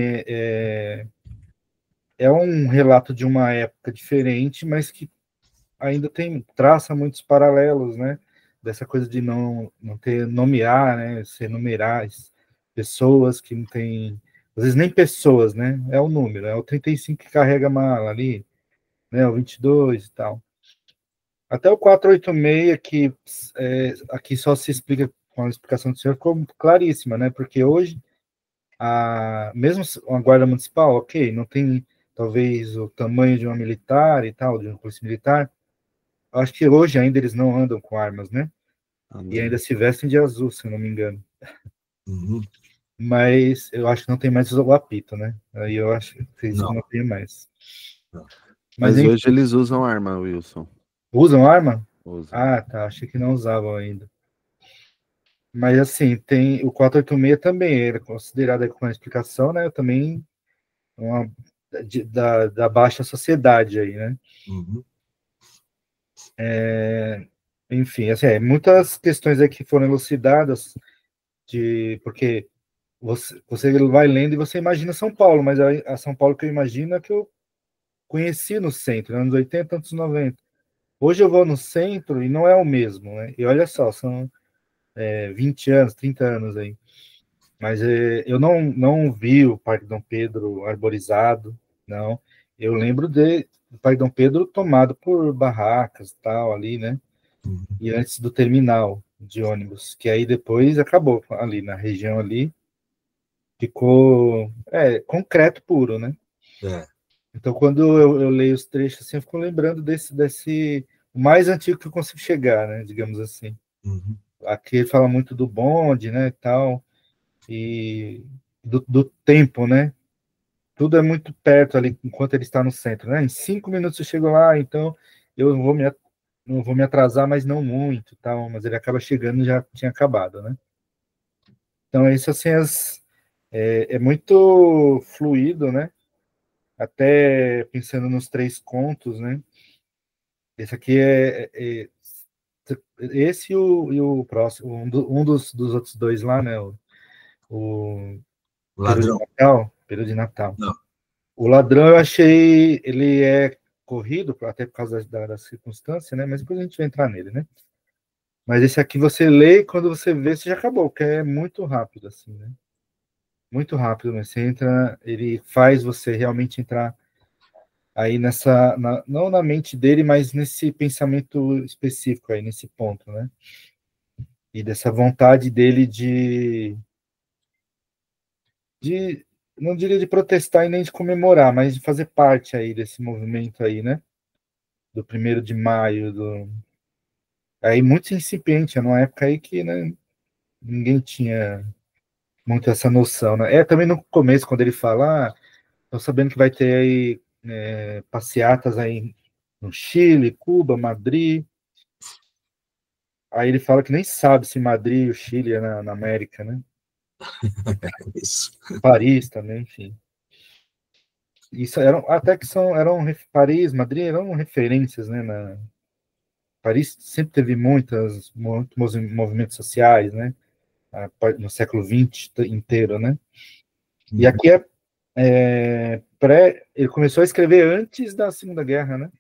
[SPEAKER 4] é um relato de uma época diferente, mas que ainda traça muitos paralelos, né? Dessa coisa de não ter nomear, né? Ser numerar pessoas que não tem, às vezes nem pessoas, né? É o número, é o 35 que carrega a mala ali, né? O 22 e tal. Até o 486, que aqui só se explica com a explicação do senhor ficou claríssima, né? Porque hoje, mesmo a guarda municipal, ok, não tem talvez o tamanho de uma militar e tal, de uma polícia militar. Acho que hoje ainda eles não andam com armas, né? E ainda se vestem de azul, se eu não me engano.
[SPEAKER 1] Uhum.
[SPEAKER 4] Mas eu acho que não tem mais o apito, né? Aí eu acho que isso não tem mais.
[SPEAKER 1] Não.
[SPEAKER 3] Mas hoje eles usam arma, Wilson.
[SPEAKER 4] Usam arma?
[SPEAKER 3] Usam.
[SPEAKER 4] Ah, tá. Achei que não usavam ainda. Mas assim, tem o 486 também, era considerado com a explicação, né? Também da baixa sociedade aí, né?
[SPEAKER 1] Uhum.
[SPEAKER 4] Enfim, assim, muitas questões aqui foram elucidadas, porque você vai lendo e você imagina São Paulo, mas a São Paulo que eu imagino é que eu conheci no centro, anos 80, anos 90. Hoje eu vou no centro e não é o mesmo, né? E olha só, são 20 anos, 30 anos aí. Mas eu não vi o Parque Dom Pedro arborizado, não. Eu lembro do Parque Dom Pedro tomado por barracas e tal, ali, né?
[SPEAKER 1] Uhum.
[SPEAKER 4] E antes do terminal de ônibus, que aí depois acabou ali, na região ali, ficou concreto puro, né? Então, quando eu leio os trechos assim, eu fico lembrando desse o mais antigo que eu consigo chegar, né? Digamos assim.
[SPEAKER 1] Uhum.
[SPEAKER 4] Aqui ele fala muito do bonde, né? Tal, e do tempo, né? Tudo é muito perto ali enquanto ele está no centro, né? Em 5 minutos eu chego lá, então eu não vou me atrasar, mas não muito, tal. Mas ele acaba chegando e já tinha acabado, né? Então, isso assim, é muito fluido, né? Até pensando nos 3 contos, né? Esse aqui esse e o próximo, um dos outros 2 lá, né? O
[SPEAKER 1] Ladrão.
[SPEAKER 4] Período de Natal.
[SPEAKER 1] Não.
[SPEAKER 4] O Ladrão eu achei, ele é corrido, até por causa da circunstância, né? Mas depois a gente vai entrar nele, né? Mas esse aqui você lê e quando você vê, você já acabou, porque é muito rápido, assim, né? Muito rápido, né? Você entra, ele faz você realmente entrar aí não na mente dele, mas nesse pensamento específico aí, nesse ponto, né? E dessa vontade dele não diria de protestar e nem de comemorar, mas de fazer parte aí desse movimento aí, né? Do 1º de maio, aí muito incipiente, numa época aí que, né, ninguém tinha muito essa noção, né? Também no começo, quando ele fala, tô sabendo que vai ter aí passeatas aí no Chile, Cuba, Madrid. Aí ele fala que nem sabe se Madrid e o Chile é na América, né?
[SPEAKER 1] Isso.
[SPEAKER 4] Paris também, enfim. Isso até que Paris, Madrid eram referências, né? Paris sempre teve muitos movimentos sociais, né? No século XX inteiro, né? E aqui ele começou a escrever antes da Segunda Guerra, né?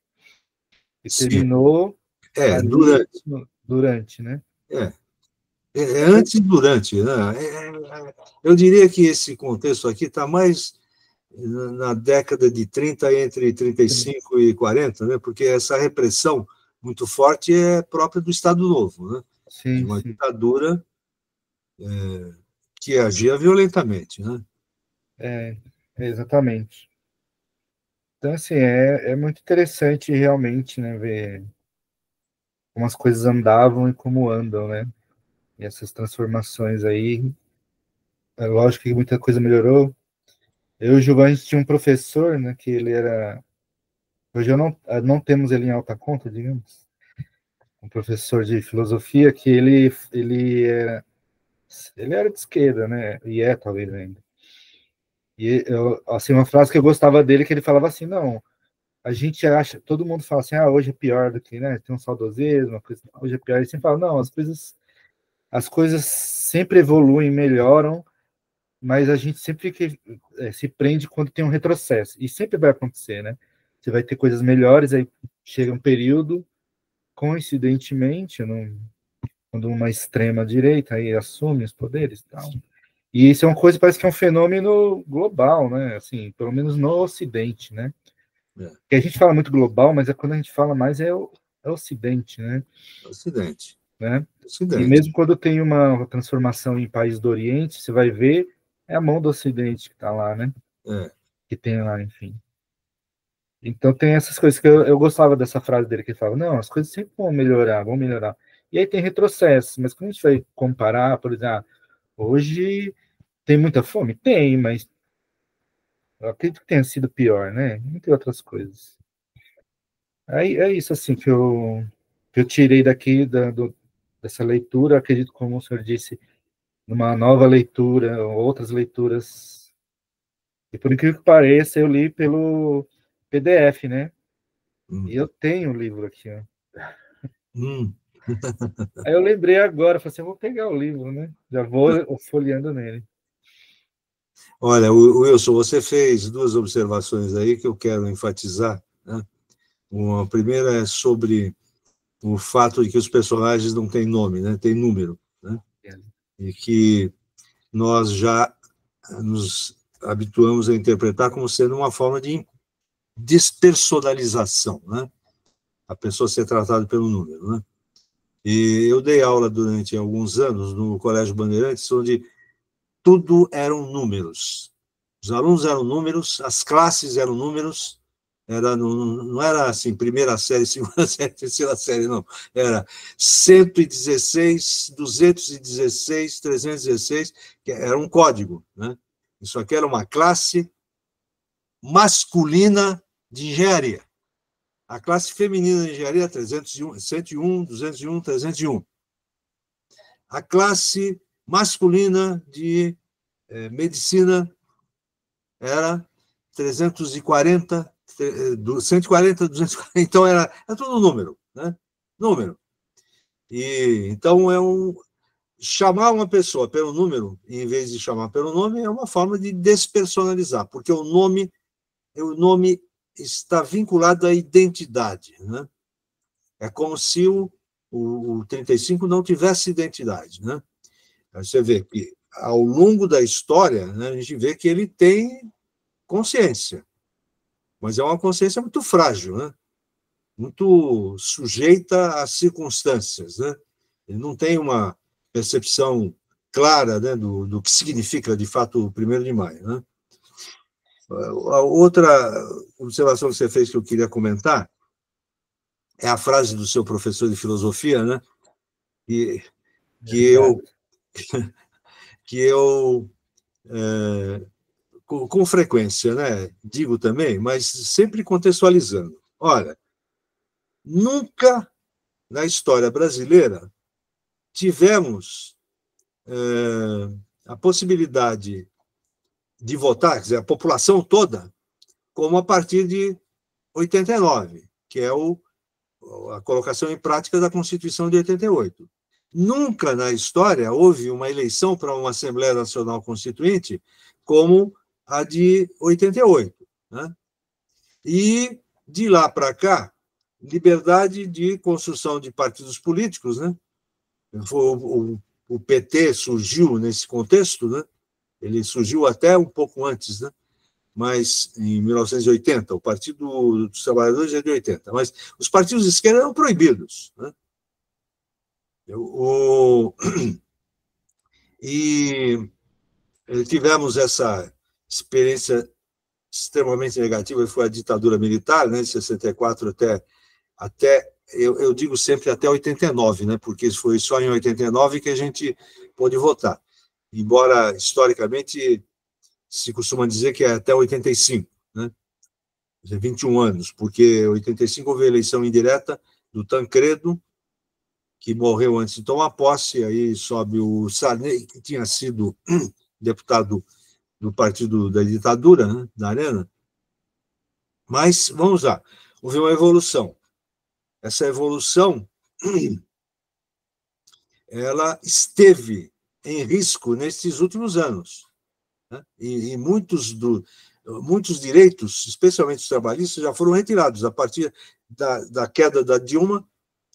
[SPEAKER 4] E terminou durante, né?
[SPEAKER 1] Antes e durante, né? Eu diria que esse contexto aqui está mais na década de 30, entre 35 e 40, né? Porque essa repressão muito forte é própria do Estado Novo, né?
[SPEAKER 4] Sim,
[SPEAKER 1] de uma ditadura que agia violentamente, né?
[SPEAKER 4] Exatamente. Então, assim, é muito interessante realmente, né, ver como as coisas andavam e como andam, né? E essas transformações aí. É lógico que muita coisa melhorou. Eu e o Giovanni tinha um professor, né, que ele era... Hoje não temos ele em alta conta, digamos. Um professor de filosofia que ele era de esquerda, né? E talvez ainda. E assim, uma frase que eu gostava dele, que ele falava assim, não, a gente acha, todo mundo fala assim, hoje é pior do que, né? Tem um saudosismo, uma coisa, hoje é pior. E sempre fala, não, as coisas sempre evoluem, melhoram, mas a gente sempre se prende quando tem um retrocesso. E sempre vai acontecer, né? Você vai ter coisas melhores, aí chega um período, coincidentemente, quando uma extrema-direita aí assume os poderes e tal. E isso é uma coisa, parece que é um fenômeno global, né? Assim, pelo menos no Ocidente, né? Que a gente fala muito global, mas quando a gente fala mais é o Ocidente, né?
[SPEAKER 1] Ocidente.
[SPEAKER 4] né?
[SPEAKER 1] Ocidente.
[SPEAKER 4] E mesmo quando tem uma transformação em país do Oriente, você vai ver, é a mão do Ocidente que está lá, né? Que tem lá, enfim. Então tem essas coisas que eu gostava dessa frase dele, que ele falava, não, as coisas sempre vão melhorar, vão melhorar. E aí tem retrocesso, mas quando a gente vai comparar, por exemplo, hoje tem muita fome? Tem, mas eu acredito que tenha sido pior, né? Entre outras coisas. Aí é isso, assim, que eu tirei daqui dessa leitura, acredito, como o senhor disse, numa nova leitura, outras leituras. E por incrível que pareça, eu li pelo PDF, né? E eu tenho o livro aqui, ó. Aí eu lembrei agora, falei assim, eu vou pegar o livro, né? Já vou folheando nele.
[SPEAKER 1] Olha, Wilson, você fez duas observações aí que eu quero enfatizar, né? Uma primeira é sobre o fato de que os personagens não têm nome, né? Tem número, né? E que nós já nos habituamos a interpretar como sendo uma forma de despersonalização, né? A pessoa ser tratada pelo número, né? E eu dei aula durante alguns anos no Colégio Bandeirantes, onde tudo eram números. Os alunos eram números, as classes eram números, não era assim, primeira série, segunda série, terceira série, não. Era 116, 216, 316, que era um código, né? Isso aqui era uma classe masculina de engenharia. A classe feminina de engenharia, 301, 101, 201, 301. A classe masculina de medicina era 340, 140, 240. Então, era tudo número, né? Número. E, então, chamar uma pessoa pelo número, em vez de chamar pelo nome, é uma forma de despersonalizar, porque o nome está vinculado à identidade, né? É como se o 35 não tivesse identidade, né? Você vê que, ao longo da história, né, a gente vê que ele tem consciência, mas é uma consciência muito frágil, né? Muito sujeita às circunstâncias, né? Ele não tem uma percepção clara, né, do que significa, de fato, o 1º de maio, né? A outra observação que você fez que eu queria comentar é a frase do seu professor de filosofia, né? Que eu com frequência, né, digo também, mas sempre contextualizando. Olha, nunca na história brasileira tivemos a possibilidade de votar, quer dizer, a população toda, como a partir de 89, que é a colocação em prática da Constituição de 88. Nunca na história houve uma eleição para uma Assembleia Nacional Constituinte como a de 88, né? E, de lá para cá, liberdade de construção de partidos políticos, né? O PT surgiu nesse contexto, né? Ele surgiu até um pouco antes, né? Mas em 1980, o Partido dos Trabalhadores é de 80, mas os partidos de esquerda eram proibidos, né? E tivemos essa experiência extremamente negativa, que foi a ditadura militar, né, de 64 até eu digo sempre até 89, né, porque foi só em 89 que a gente pôde votar, embora historicamente se costuma dizer que é até 85, né, 21 anos, porque em 85 houve a eleição indireta do Tancredo, que morreu antes de tomar posse, aí sobe o Sarney, que tinha sido deputado do partido da ditadura, né, da Arena. Mas, vamos lá, houve uma evolução. Essa evolução, ela esteve em risco nesses últimos anos, né? E muitos direitos, especialmente os trabalhistas, já foram retirados a partir da queda da Dilma.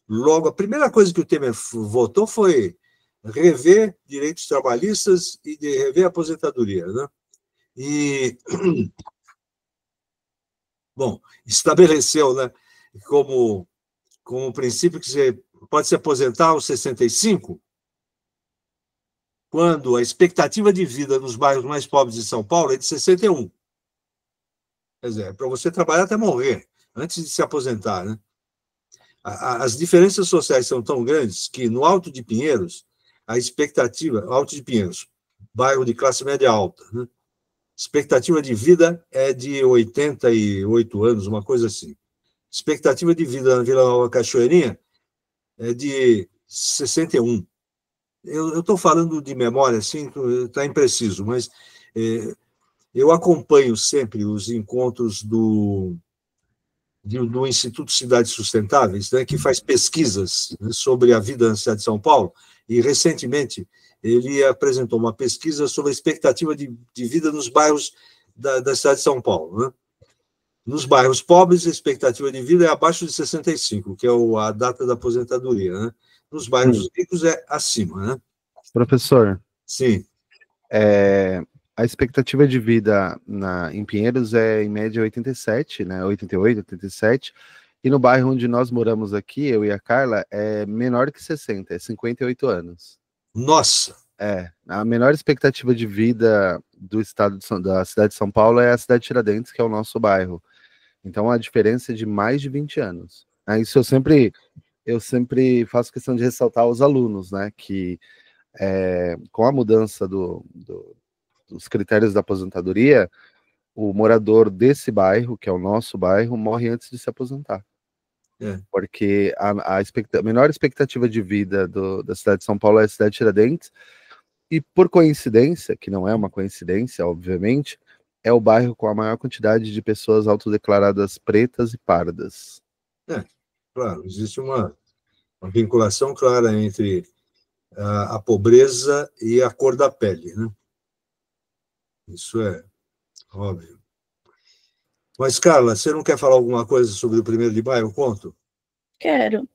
[SPEAKER 1] Logo, a primeira coisa que o Temer votou foi rever direitos trabalhistas e rever a aposentadoria, né? E, bom, estabeleceu, né, como princípio que você pode se aposentar aos 65, quando a expectativa de vida nos bairros mais pobres de São Paulo é de 61. Quer dizer, é para você trabalhar até morrer, antes de se aposentar, né? As diferenças sociais são tão grandes que no Alto de Pinheiros, a expectativa, Alto de Pinheiros, bairro de classe média alta, né? Expectativa de vida é de 88 anos, uma coisa assim. Expectativa de vida na Vila Nova Cachoeirinha é de 61. Eu estou falando de memória, assim, está impreciso, mas eu acompanho sempre os encontros do Instituto Cidades Sustentáveis, né, que faz pesquisas sobre a vida na cidade de São Paulo, e recentemente ele apresentou uma pesquisa sobre a expectativa de vida nos bairros da cidade de São Paulo, né? Nos bairros pobres, a expectativa de vida é abaixo de 65, que é a data da aposentadoria, né? Nos bairros ricos é acima, né?
[SPEAKER 3] Professor.
[SPEAKER 1] Sim.
[SPEAKER 3] A expectativa de vida em Pinheiros é, em média, 87, né? 88, 87. E no bairro onde nós moramos aqui, eu e a Carla, é menor que 60, é 58 anos.
[SPEAKER 1] Nossa!
[SPEAKER 3] A menor expectativa de vida da cidade de São Paulo é a cidade de Tiradentes, que é o nosso bairro. Então, a diferença é de mais de 20 anos. Isso eu sempre faço questão de ressaltar aos alunos, né? Que com a mudança dos critérios da aposentadoria, o morador desse bairro, que é o nosso bairro, morre antes de se aposentar. Porque a menor expectativa de vida da cidade de São Paulo é a cidade de Tiradentes, e por coincidência, que não é uma coincidência, obviamente, é o bairro com a maior quantidade de pessoas autodeclaradas pretas e pardas.
[SPEAKER 1] Claro, existe uma vinculação clara entre a pobreza e a cor da pele, né? Isso é óbvio. Mas, Carla, você não quer falar alguma coisa sobre o primeiro de maio? Eu conto?
[SPEAKER 2] Quero.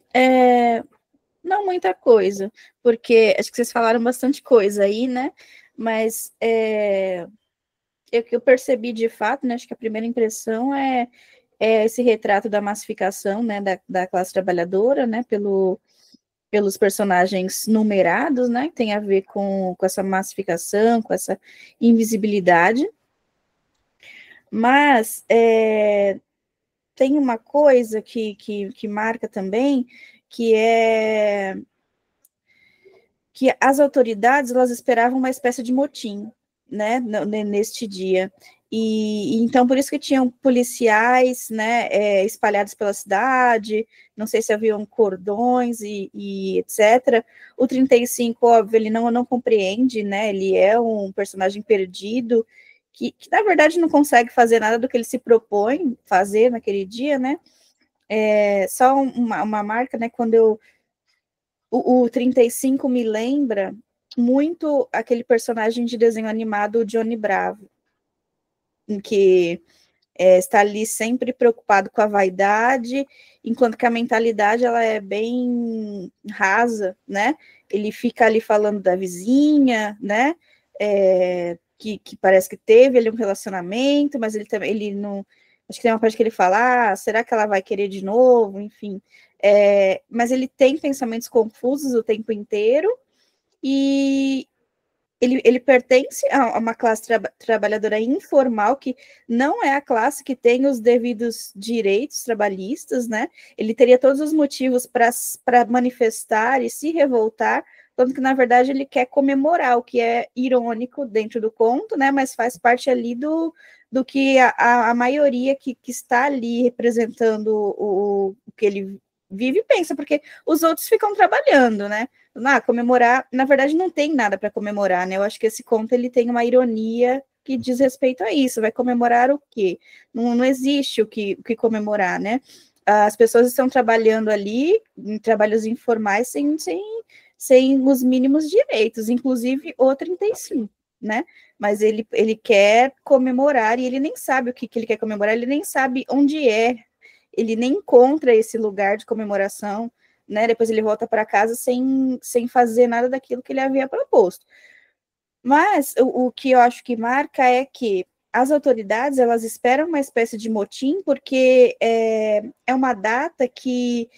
[SPEAKER 2] Não muita coisa, porque acho que vocês falaram bastante coisa aí, né? Mas eu percebi de fato, né? Acho que a primeira impressão é esse retrato da massificação, né? Da classe trabalhadora, né? Pelos personagens numerados, né? Que tem a ver com essa massificação, com essa invisibilidade. Mas tem uma coisa que marca também, que é que as autoridades elas esperavam uma espécie de motim, né, neste dia. E então, por isso que tinham policiais, né, espalhados pela cidade, não sei se haviam cordões e etc. O 35, óbvio, ele não compreende, né, ele é um personagem perdido, que na verdade não consegue fazer nada do que ele se propõe fazer naquele dia, né. Só uma marca, né, quando o 35 me lembra muito aquele personagem de desenho animado, o Johnny Bravo, em que está ali sempre preocupado com a vaidade, enquanto que a mentalidade ela é bem rasa, né? Ele fica ali falando da vizinha, né? Que parece que teve ali um relacionamento, mas ele não. Acho que tem uma parte que ele fala, será que ela vai querer de novo? Enfim. Mas ele tem pensamentos confusos o tempo inteiro, e ele pertence a uma classe trabalhadora informal, que não é a classe que tem os devidos direitos trabalhistas, né? Ele teria todos os motivos para manifestar e se revoltar, tanto que, na verdade, ele quer comemorar, o que é irônico dentro do conto, né? Mas faz parte ali do que a maioria que está ali representando o que ele vive e pensa, porque os outros ficam trabalhando, né? Comemorar, na verdade, não tem nada para comemorar, né? Eu acho que esse conto ele tem uma ironia que diz respeito a isso. Vai comemorar o quê? Não existe o que comemorar, né? As pessoas estão trabalhando ali em trabalhos informais sem os mínimos direitos, inclusive o 35, né? Mas ele quer comemorar, e ele nem sabe o que ele quer comemorar, ele nem sabe onde é, ele nem encontra esse lugar de comemoração, né? Depois ele volta para casa sem fazer nada daquilo que ele havia proposto. Mas o que eu acho que marca é que as autoridades elas esperam uma espécie de motim, porque é uma data que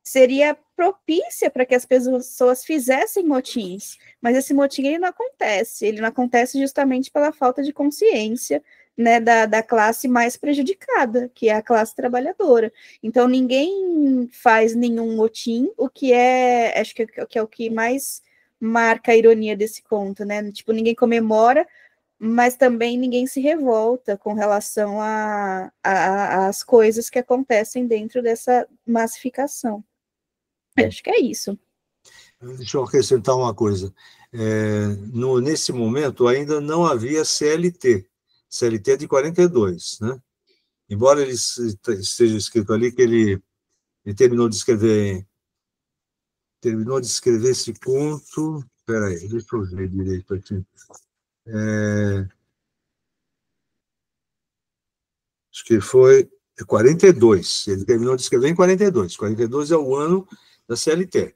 [SPEAKER 2] seria propícia para que as pessoas fizessem motins, mas esse motim ele não acontece justamente pela falta de consciência, né, da classe mais prejudicada, que é a classe trabalhadora. Então, ninguém faz nenhum motim, o que acho que é o que mais marca a ironia desse conto, né? Tipo, ninguém comemora, mas também ninguém se revolta com relação às coisas que acontecem dentro dessa massificação. Eu acho que é isso.
[SPEAKER 1] Deixa eu acrescentar uma coisa. Nesse momento, ainda não havia CLT. CLT é de 42, né? Embora ele esteja escrito ali que ele terminou de escrever esse conto. Espera aí, deixa eu ver direito aqui. Acho que foi 42. Ele terminou de escrever em 42. 42 é o ano da CLT.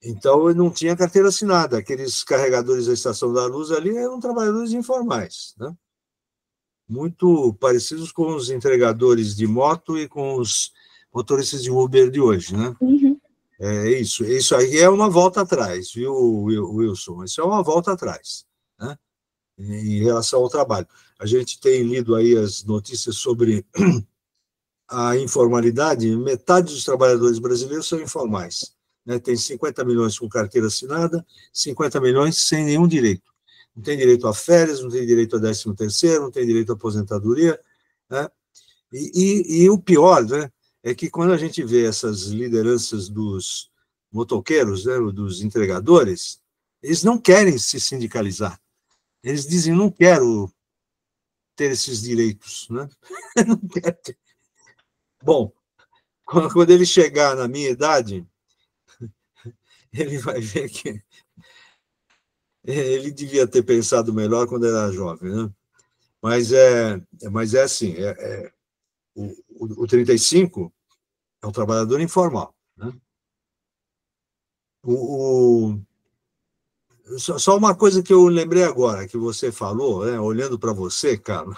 [SPEAKER 1] Então, ele não tinha carteira assinada. Aqueles carregadores da Estação da Luz ali eram trabalhadores informais, né? Muito parecidos com os entregadores de moto e com os motoristas de Uber de hoje, né?
[SPEAKER 2] Uhum.
[SPEAKER 1] Isso aí é uma volta atrás, viu, Wilson? Isso é uma volta atrás, né? Em relação ao trabalho. A gente tem lido aí as notícias sobre a informalidade. Metade dos trabalhadores brasileiros são informais, né? Tem 50 milhões com carteira assinada, 50 milhões sem nenhum direito. Não tem direito a férias, não tem direito a 13º, não tem direito à aposentadoria, né? E o pior, né, é que quando a gente vê essas lideranças dos motoqueiros, né, dos entregadores, eles não querem se sindicalizar. Eles dizem, não quero ter esses direitos, né? Não quero ter. Bom, quando ele chegar na minha idade, ele vai ver que ele devia ter pensado melhor quando era jovem, né? Mas é assim, o 35 é um trabalhador informal, né? Só uma coisa que eu lembrei agora, que você falou, né, olhando para você, cara,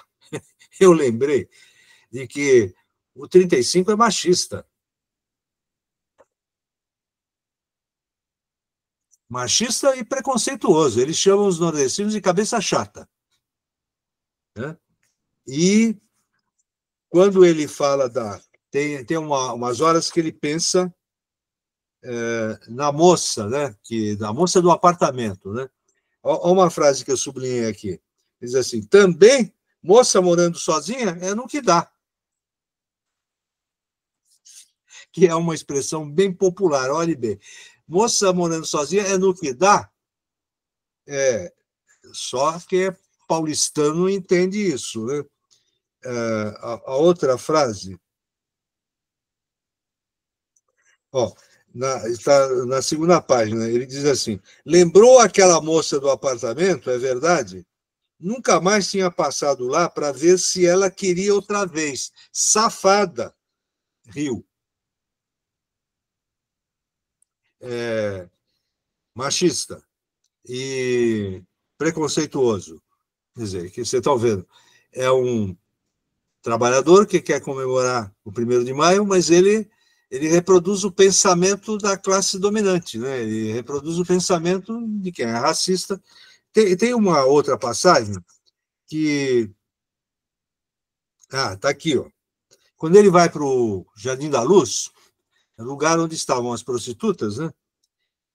[SPEAKER 1] eu lembrei de que o 35 é machista. Machista e preconceituoso. Eles chamam os nordestinos de cabeça chata, né? E quando ele fala tem umas horas que ele pensa na moça, né? Da moça do apartamento, né? Olha uma frase que eu sublinhei aqui. Diz assim, também, moça morando sozinha é no que dá. Que é uma expressão bem popular, olhe bem. Moça morando sozinha é no que dá? Só que paulistano entende isso, né? A outra frase, está na segunda página, ele diz assim, lembrou aquela moça do apartamento, é verdade? Nunca mais tinha passado lá para ver se ela queria outra vez. Safada, riu. Machista e preconceituoso. Quer dizer, que você está vendo, é um trabalhador que quer comemorar o 1º de maio, mas ele reproduz o pensamento da classe dominante, né? Ele reproduz o pensamento de quem é racista. Tem uma outra passagem que... está aqui, ó. Quando ele vai para o Jardim da Luz, lugar onde estavam as prostitutas, né?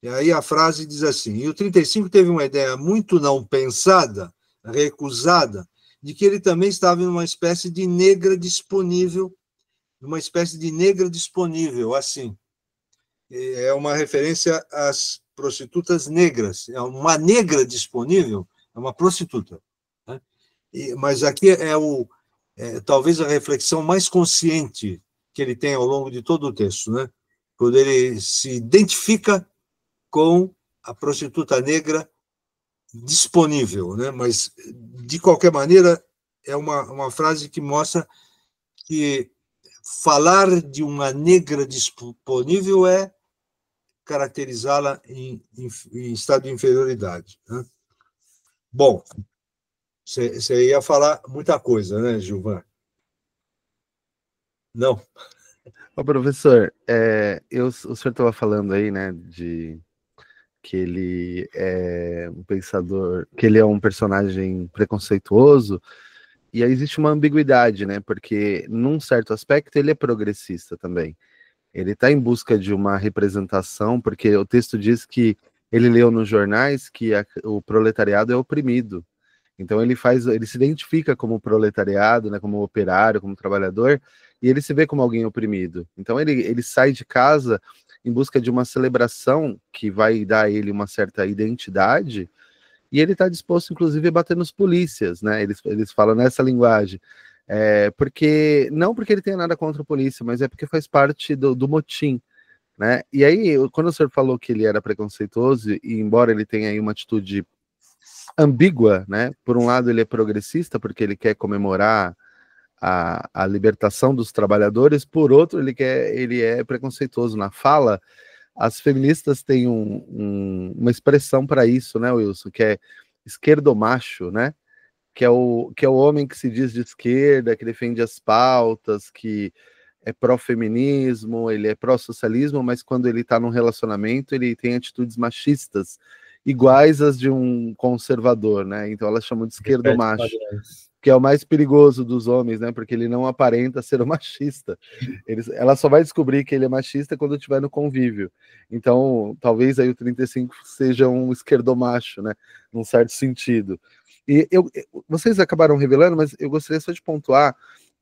[SPEAKER 1] E aí a frase diz assim, e o 35 teve uma ideia muito não pensada, recusada, de que ele também estava em uma espécie de negra disponível, assim. É uma referência às prostitutas negras. É uma negra disponível, é uma prostituta, né? Mas aqui talvez a reflexão mais consciente que ele tem ao longo de todo o texto, né? Quando ele se identifica com a prostituta negra disponível, né? Mas, de qualquer maneira, é uma frase que mostra que falar de uma negra disponível é caracterizá-la em estado de inferioridade, né? Bom, você ia falar muita coisa, né, Gilvan? Não?
[SPEAKER 3] Ô, professor, o senhor estava falando aí, né, de que ele é um pensador, que ele é um personagem preconceituoso, e aí existe uma ambiguidade, né, porque num certo aspecto ele é progressista também. Ele está em busca de uma representação, porque o texto diz que ele leu nos jornais que o proletariado é oprimido. Então ele se identifica como proletariado, né, como operário, como trabalhador, e ele se vê como alguém oprimido. Então ele sai de casa em busca de uma celebração que vai dar a ele uma certa identidade, e ele está disposto, inclusive, a bater nos polícias, né? Eles falam nessa linguagem. Não porque ele tenha nada contra a polícia, mas é porque faz parte do motim, né? E aí, quando o senhor falou que ele era preconceituoso, e embora ele tenha aí uma atitude ambígua, né? Por um lado, ele é progressista, porque ele quer comemorar a libertação dos trabalhadores, por outro, ele é preconceituoso na fala. As feministas têm uma expressão para isso, né, Wilson, que é esquerdomacho, né? Que é o homem que se diz de esquerda, que defende as pautas, que é pró-feminismo, ele é pró-socialismo, mas quando ele está num relacionamento, ele tem atitudes machistas, iguais às de um conservador, né? Então elas chamam de esquerdomacho, que é o mais perigoso dos homens, né? Porque ele não aparenta ser um machista. Ela só vai descobrir que ele é machista quando estiver no convívio. Então, talvez aí o 35 seja um esquerdomacho, né? Num certo sentido. E vocês acabaram revelando, mas eu gostaria só de pontuar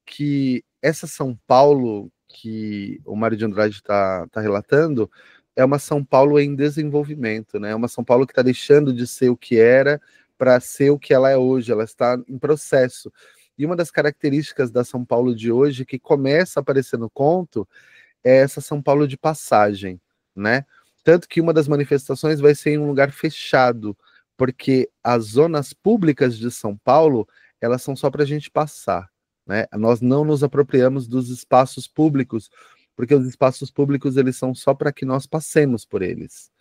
[SPEAKER 3] que essa São Paulo que o Mário de Andrade está relatando é uma São Paulo em desenvolvimento, né? É uma São Paulo que está deixando de ser o que era para ser o que ela é hoje, ela está em processo. E uma das características da São Paulo de hoje, que começa a aparecer no conto, é essa São Paulo de passagem, né? Tanto que uma das manifestações vai ser em um lugar fechado, porque as zonas públicas de São Paulo, elas são só para a gente passar, né? Nós não nos apropriamos dos espaços públicos, porque os espaços públicos, eles são só para que nós passemos por eles,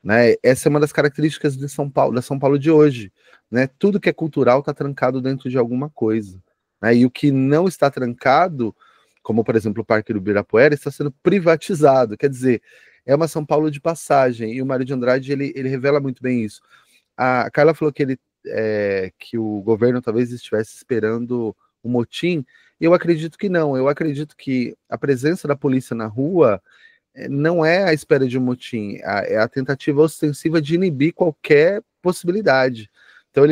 [SPEAKER 3] né? Essa é uma das características de São Paulo, da São Paulo de hoje, né? Tudo que é cultural está trancado dentro de alguma coisa, né? E o que não está trancado, como por exemplo o Parque do Ibirapuera, está sendo privatizado. Quer dizer, é uma São Paulo de passagem. E o Mário de Andrade ele revela muito bem isso. A Carla falou que o governo talvez estivesse esperando um motim. Eu acredito que não. Eu acredito que a presença da polícia na rua não é a espera de um motim, é a tentativa ostensiva de inibir qualquer possibilidade. Então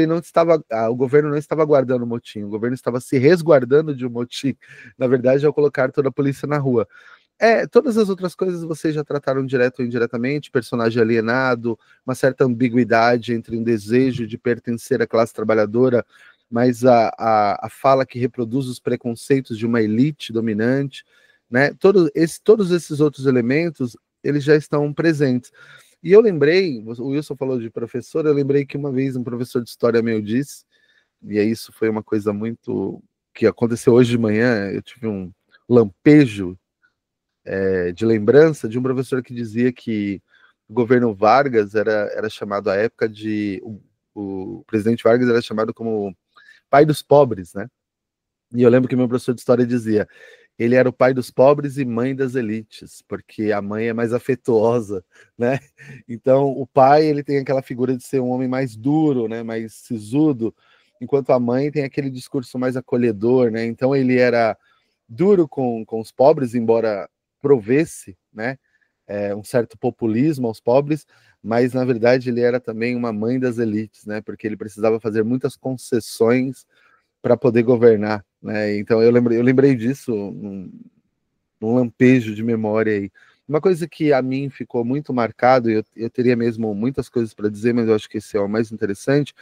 [SPEAKER 3] o governo não estava guardando o motim, o governo estava se resguardando de um motim, na verdade, ao colocar toda a polícia na rua. Todas as outras coisas vocês já trataram direto ou indiretamente, personagem alienado, uma certa ambiguidade entre um desejo de pertencer à classe trabalhadora, mas a fala que reproduz os preconceitos de uma elite dominante, né? Todos esses outros elementos, eles já estão presentes. E eu lembrei, o Wilson falou de professor, eu lembrei que uma vez um professor de história meu disse, e isso foi uma coisa muito que aconteceu hoje de manhã, eu tive um lampejo de lembrança de um professor que dizia que o governo Vargas era chamado à época de... O presidente Vargas era chamado como pai dos pobres, né? E eu lembro que meu professor de história dizia: ele era o pai dos pobres e mãe das elites, porque a mãe é mais afetuosa, né? Então, o pai, ele tem aquela figura de ser um homem mais duro, né? Mais sisudo, enquanto a mãe tem aquele discurso mais acolhedor, né? Então, ele era duro com os pobres, embora provesse, né? Um certo populismo aos pobres, mas, na verdade, ele era também uma mãe das elites, né? Porque ele precisava fazer muitas concessões para poder governar, né? Então eu lembrei disso num lampejo de memória aí. Uma coisa que a mim ficou muito marcado, e eu teria mesmo muitas coisas para dizer, mas eu acho que esse é o mais interessante,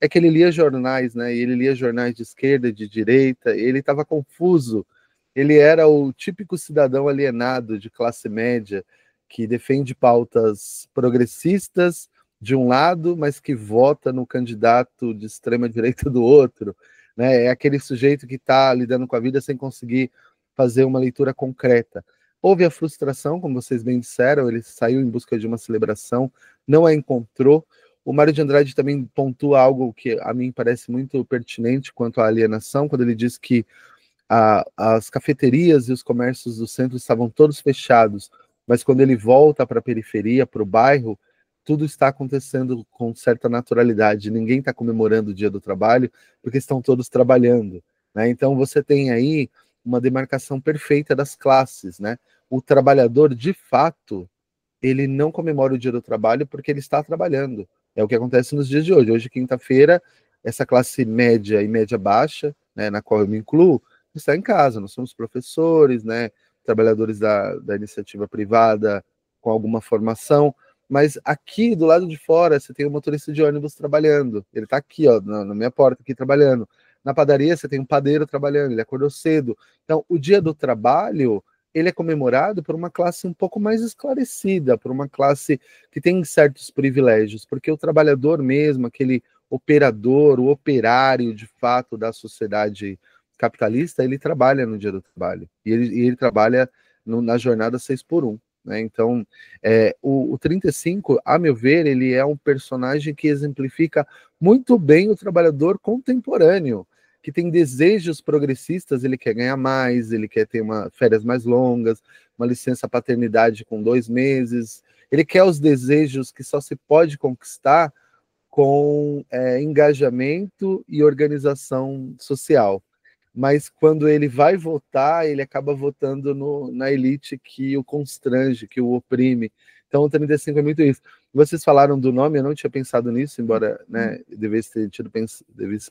[SPEAKER 3] é que ele lia jornais, né? E ele lia jornais de esquerda, de direita, e ele estava confuso. Ele era o típico cidadão alienado de classe média que defende pautas progressistas de um lado, mas que vota no candidato de extrema direita do outro. Né? É aquele sujeito que está lidando com a vida sem conseguir fazer uma leitura concreta. Houve a frustração, como vocês bem disseram, ele saiu em busca de uma celebração, não a encontrou. O Mário de Andrade também pontua algo que a mim parece muito pertinente quanto à alienação, quando ele diz que as cafeterias e os comércios do centro estavam todos fechados, mas quando ele volta para a periferia, para o bairro, tudo está acontecendo com certa naturalidade. Ninguém está comemorando o Dia do Trabalho, porque estão todos trabalhando, né? Então você tem aí uma demarcação perfeita das classes, né? O trabalhador, de fato, ele não comemora o Dia do Trabalho porque ele está trabalhando. É o que acontece nos dias de hoje. Hoje, quinta-feira, essa classe média e média baixa, né, na qual eu me incluo, está em casa. Nós somos professores, né, trabalhadores da iniciativa privada com alguma formação, mas aqui do lado de fora você tem um motorista de ônibus trabalhando. Ele está aqui, ó, na minha porta, aqui trabalhando. Na padaria você tem um padeiro trabalhando, ele acordou cedo. Então, o Dia do Trabalho, ele é comemorado por uma classe um pouco mais esclarecida, por uma classe que tem certos privilégios, porque o trabalhador mesmo, aquele operador, o operário de fato da sociedade capitalista, ele trabalha no Dia do Trabalho, e ele trabalha na jornada 6x1. Né? Então, o 35, a meu ver, ele é um personagem que exemplifica muito bem o trabalhador contemporâneo, que tem desejos progressistas, ele quer ganhar mais, ele quer ter férias mais longas, uma licença paternidade com 2 meses, ele quer os desejos que só se pode conquistar com engajamento e organização social. Mas quando ele vai votar, ele acaba votando na elite que o constrange, que o oprime. Então, o 35 é muito isso. Vocês falaram do nome, eu não tinha pensado nisso, embora, né, devesse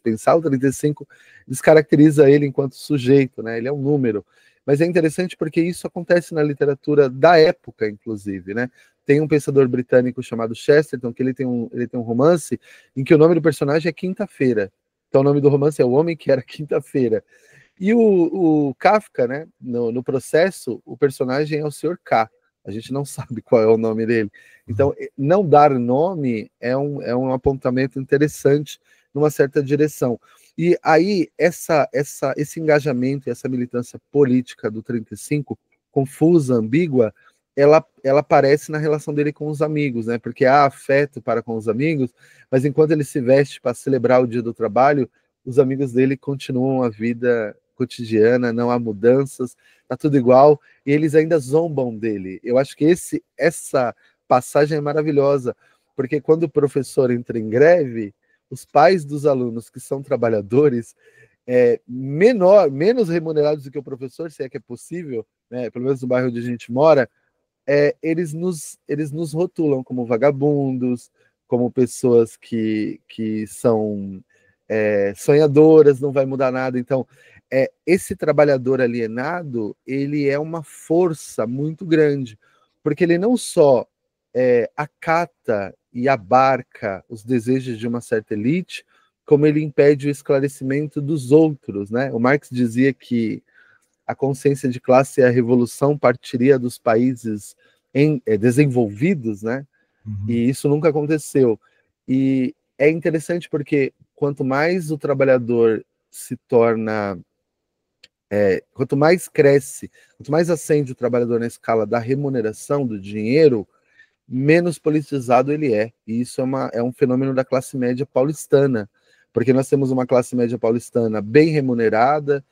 [SPEAKER 3] pensar, o 35 descaracteriza ele enquanto sujeito, né, ele é um número. Mas é interessante porque isso acontece na literatura da época, inclusive, né? Tem um pensador britânico chamado Chesterton, que ele tem um romance em que o nome do personagem é Quinta-feira. Então, o nome do romance é O Homem que Era Quinta-feira. E o Kafka, né, no processo, o personagem é o Sr. K. A gente não sabe qual é o nome dele. Então, não dar nome é um apontamento interessante numa certa direção. E aí, esse engajamento, essa militância política do 35, confusa, ambígua, ela aparece na relação dele com os amigos, né? Porque há afeto para com os amigos, mas enquanto ele se veste para celebrar o Dia do Trabalho, os amigos dele continuam a vida cotidiana, não há mudanças, tá tudo igual, e eles ainda zombam dele. Eu acho que essa passagem é maravilhosa, porque quando o professor entra em greve, os pais dos alunos que são trabalhadores, menos remunerados do que o professor, se é que é possível, né, pelo menos no bairro onde a gente mora, eles nos rotulam como vagabundos, como pessoas que são sonhadoras, não vai mudar nada. Então, esse trabalhador alienado, ele é uma força muito grande, porque ele não só acata e abarca os desejos de uma certa elite, como ele impede o esclarecimento dos outros, né? O Marx dizia que a consciência de classe e a revolução partiria dos países desenvolvidos, né? Uhum. E isso nunca aconteceu. E é interessante porque quanto mais o trabalhador se torna, quanto mais cresce, quanto mais ascende o trabalhador na escala da remuneração, do dinheiro, menos politizado ele é. E isso é um fenômeno da classe média paulistana, porque nós temos uma classe média paulistana bem remunerada,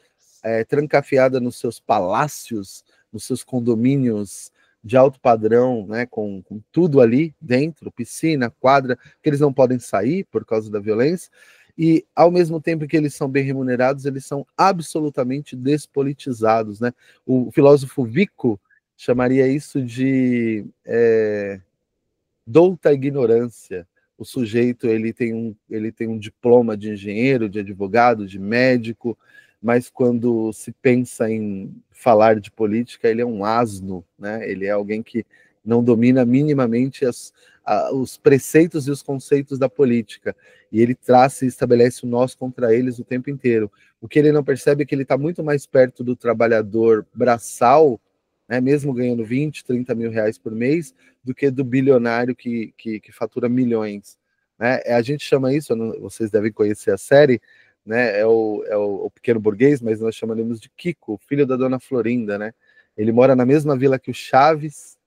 [SPEAKER 3] trancafiada nos seus palácios, nos seus condomínios de alto padrão, né, com tudo ali dentro, piscina, quadra, que eles não podem sair por causa da violência, e ao mesmo tempo que eles são bem remunerados, eles são absolutamente despolitizados, né? O filósofo Vico chamaria isso de douta ignorância. O sujeito ele tem um diploma de engenheiro, de advogado, de médico, mas quando se pensa em falar de política, ele é um asno, né? Ele é alguém que não domina minimamente os preceitos e os conceitos da política, e ele traça e estabelece o nós contra eles o tempo inteiro. O que ele não percebe é que ele está muito mais perto do trabalhador braçal, né, mesmo ganhando 20, 30 mil reais por mês, do que do bilionário que fatura milhões. Né? A gente chama isso, vocês devem conhecer a série, né? É o Pequeno Burguês, mas nós chamaremos de Kiko, filho da dona Florinda. Né? Ele mora na mesma vila que o Chaves,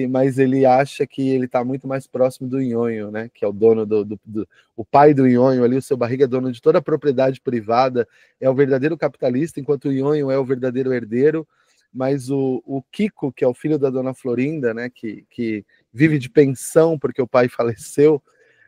[SPEAKER 3] Mas ele acha que ele está muito mais próximo do Nhonho, né? Que é o dono o pai do Nhonho ali, o seu Barriga é dono de toda a propriedade privada, é o verdadeiro capitalista, enquanto o Nhonho é o verdadeiro herdeiro. Mas o Kiko, que é o filho da dona Florinda, né? Que vive de pensão porque o pai faleceu,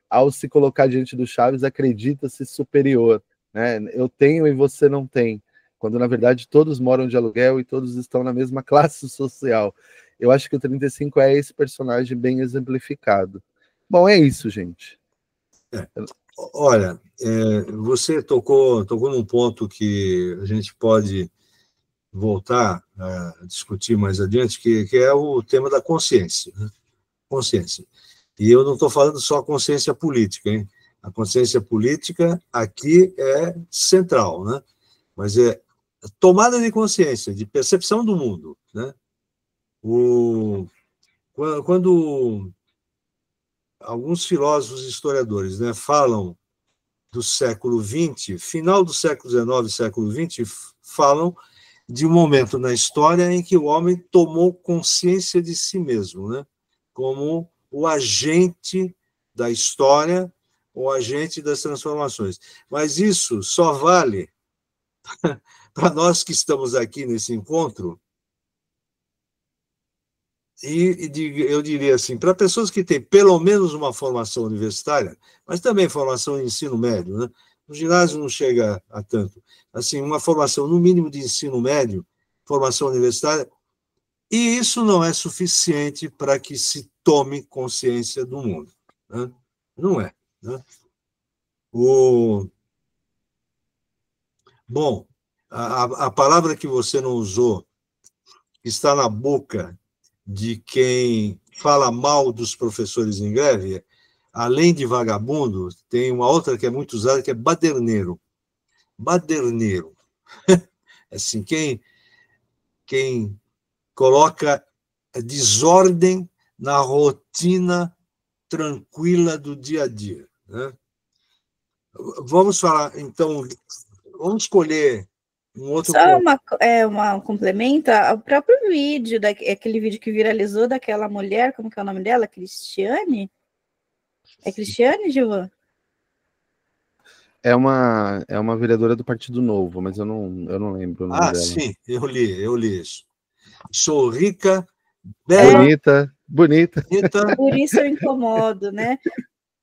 [SPEAKER 3] ao se colocar diante do Chaves, acredita-se superior, né? Eu tenho e você não tem, quando na verdade todos moram de aluguel e todos estão na mesma classe social. Eu acho que o 35 é esse personagem bem exemplificado. Bom, é isso, gente.
[SPEAKER 1] Olha, você tocou num ponto que a gente pode voltar a discutir mais adiante, que é o tema da consciência, né? Consciência. E eu não estou falando só consciência política, hein? A consciência política aqui é central, né? Mas é tomada de consciência, de percepção do mundo, né? Quando alguns filósofos e historiadores, né, falam do século XX, final do século XIX, século XX, falam de um momento na história em que o homem tomou consciência de si mesmo, né, como o agente da história, o agente das transformações. Mas isso só vale para nós que estamos aqui nesse encontro. Eu diria assim, para pessoas que têm pelo menos uma formação universitária, mas também formação em ensino médio, né? No ginásio não chega a tanto. Assim, uma formação no mínimo de ensino médio, formação universitária, e isso não é suficiente para que se tome consciência do mundo, né? Não é, né? Bom, a palavra que você não usou, que está na boca de quem fala mal dos professores em greve, além de vagabundo, tem uma outra que é muito usada, que é baderneiro. Baderneiro. Assim, quem coloca desordem na rotina tranquila do dia a dia, né? Vamos falar, então, vamos escolher um outro...
[SPEAKER 2] Só uma complemento, o próprio vídeo, aquele vídeo que viralizou daquela mulher, como que é o nome dela? Cristiane? É Cristiane, Gilvan?
[SPEAKER 3] É uma vereadora do Partido Novo, mas eu não lembro o nome dela.
[SPEAKER 1] Sim, eu li isso. Sou rica, bela...
[SPEAKER 3] Bonita.
[SPEAKER 2] Por isso eu incomodo, né?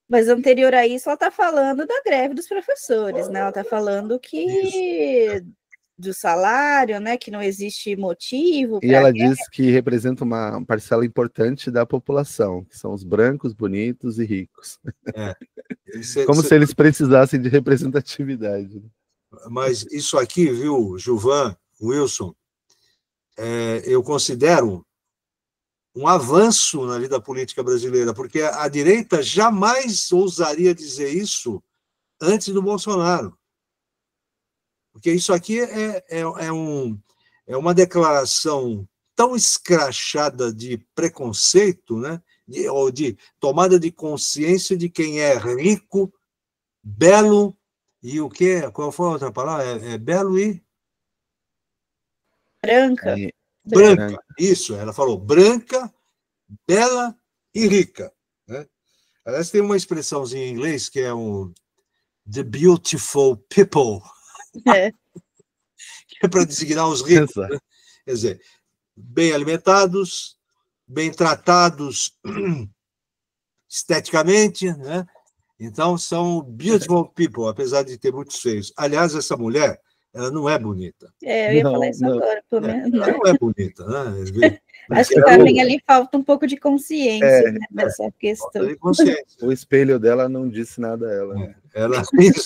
[SPEAKER 2] Mas anterior a isso, ela está falando da greve dos professores, né? Ela está falando que do salário, né? Que não existe motivo.
[SPEAKER 3] E ela diz que representa uma parcela importante da população, que são os brancos, bonitos e ricos. Como se eles precisassem de representatividade.
[SPEAKER 1] Mas isso aqui, viu, Gilvan, Wilson, eu considero um avanço na vida política brasileira, porque a direita jamais ousaria dizer isso antes do Bolsonaro. Porque isso aqui é uma declaração tão escrachada de preconceito, né? Ou de tomada de consciência de quem é rico, belo, e o quê? Qual foi a outra palavra? É belo e...
[SPEAKER 2] Branca.
[SPEAKER 1] Branca, isso, ela falou branca, bela e rica, né? Aliás, tem uma expressãozinha em inglês que é o the beautiful people, que é para designar os ricos, né? Quer dizer, bem alimentados, bem tratados esteticamente, né? Então, são beautiful people, apesar de ter muitos feios. Aliás, essa mulher, ela não é bonita.
[SPEAKER 2] Eu ia falar isso agora, pelo menos.
[SPEAKER 1] Ela não é bonita, né?
[SPEAKER 2] Acho que também ali falta um pouco de consciência, né, dessa questão.
[SPEAKER 1] De consciência.
[SPEAKER 3] O espelho dela não disse nada a ela.
[SPEAKER 1] Exatamente.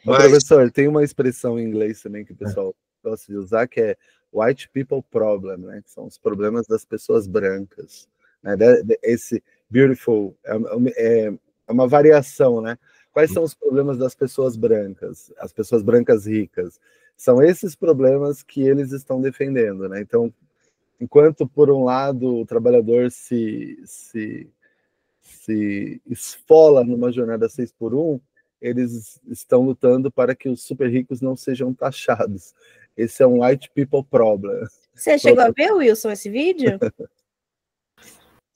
[SPEAKER 3] Mas, professor, tem uma expressão em inglês também que o pessoal gosta de usar, que é white people problem, né? Que são os problemas das pessoas brancas. Né? Esse beautiful é uma variação, né? Quais são os problemas das pessoas brancas? As pessoas brancas ricas. São esses problemas que eles estão defendendo, né? Então, enquanto, por um lado, o trabalhador se esfola numa jornada 6x1, eles estão lutando para que os super ricos não sejam taxados. Esse é um white people problem.
[SPEAKER 2] Você chegou a ver, Wilson, esse vídeo?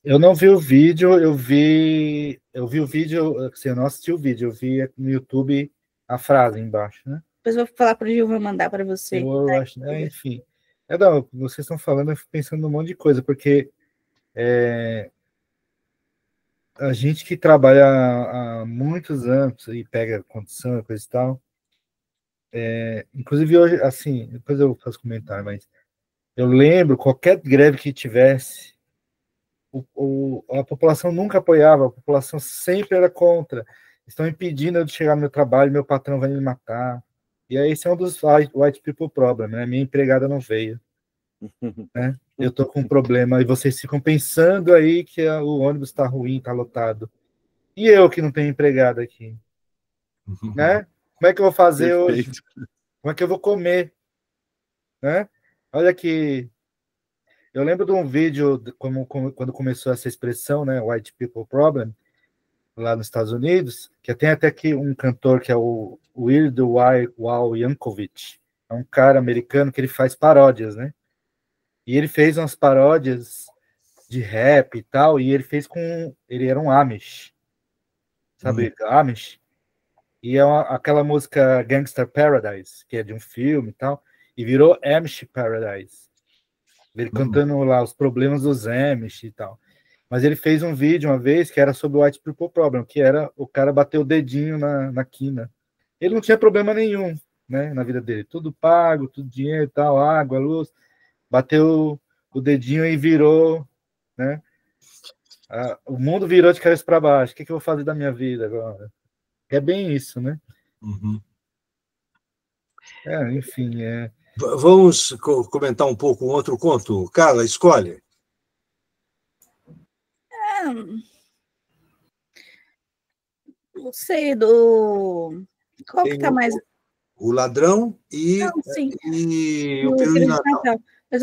[SPEAKER 4] Eu não vi o vídeo, eu vi o vídeo, assim, eu não assisti o vídeo, eu vi no YouTube a frase embaixo, né?
[SPEAKER 2] Depois eu vou falar para o Gil, vou mandar para você.
[SPEAKER 4] Eu acho, né? Enfim. Não, vocês estão falando, eu fico pensando num monte de coisa, porque a gente que trabalha há muitos anos e pega condição e coisa e tal, inclusive hoje, assim, depois eu faço comentário, mas eu lembro, qualquer greve que tivesse, a população nunca apoiava, a população sempre era contra. Estão impedindo eu de chegar no meu trabalho, meu patrão vai me matar. E aí esse é um dos white people problem, né? Minha empregada não veio. Né? Eu tô com um problema e vocês ficam pensando aí que o ônibus está ruim, está lotado. E eu que não tenho empregada aqui? Né? Como é que eu vou fazer hoje? Como é que eu vou comer? Né? Olha que eu lembro de um vídeo quando começou essa expressão, né, white people problem, lá nos Estados Unidos, que tem até aqui um cantor que é o Weird Al Yankovic, é um cara americano que ele faz paródias, né? E ele fez umas paródias de rap e tal, e ele era um Amish, sabe, Amish, e é aquela música Gangster Paradise, que é de um filme e tal, e virou Amish Paradise. Ele cantando lá os problemas dos Amish e tal. Mas ele fez um vídeo uma vez que era sobre o White People Problem, que era o cara bater o dedinho na quina. Ele não tinha problema nenhum, né, na vida dele. Tudo pago, tudo dinheiro e tal, água, luz. Bateu o dedinho e virou, né? O mundo virou de cabeça para baixo. O que eu vou fazer da minha vida agora? É bem isso, né? Enfim,
[SPEAKER 1] Vamos comentar um pouco um outro conto. Carla, escolhe.
[SPEAKER 2] Não sei, qual que tá mais...
[SPEAKER 1] O Ladrão e o Peru de Natal.
[SPEAKER 2] Mas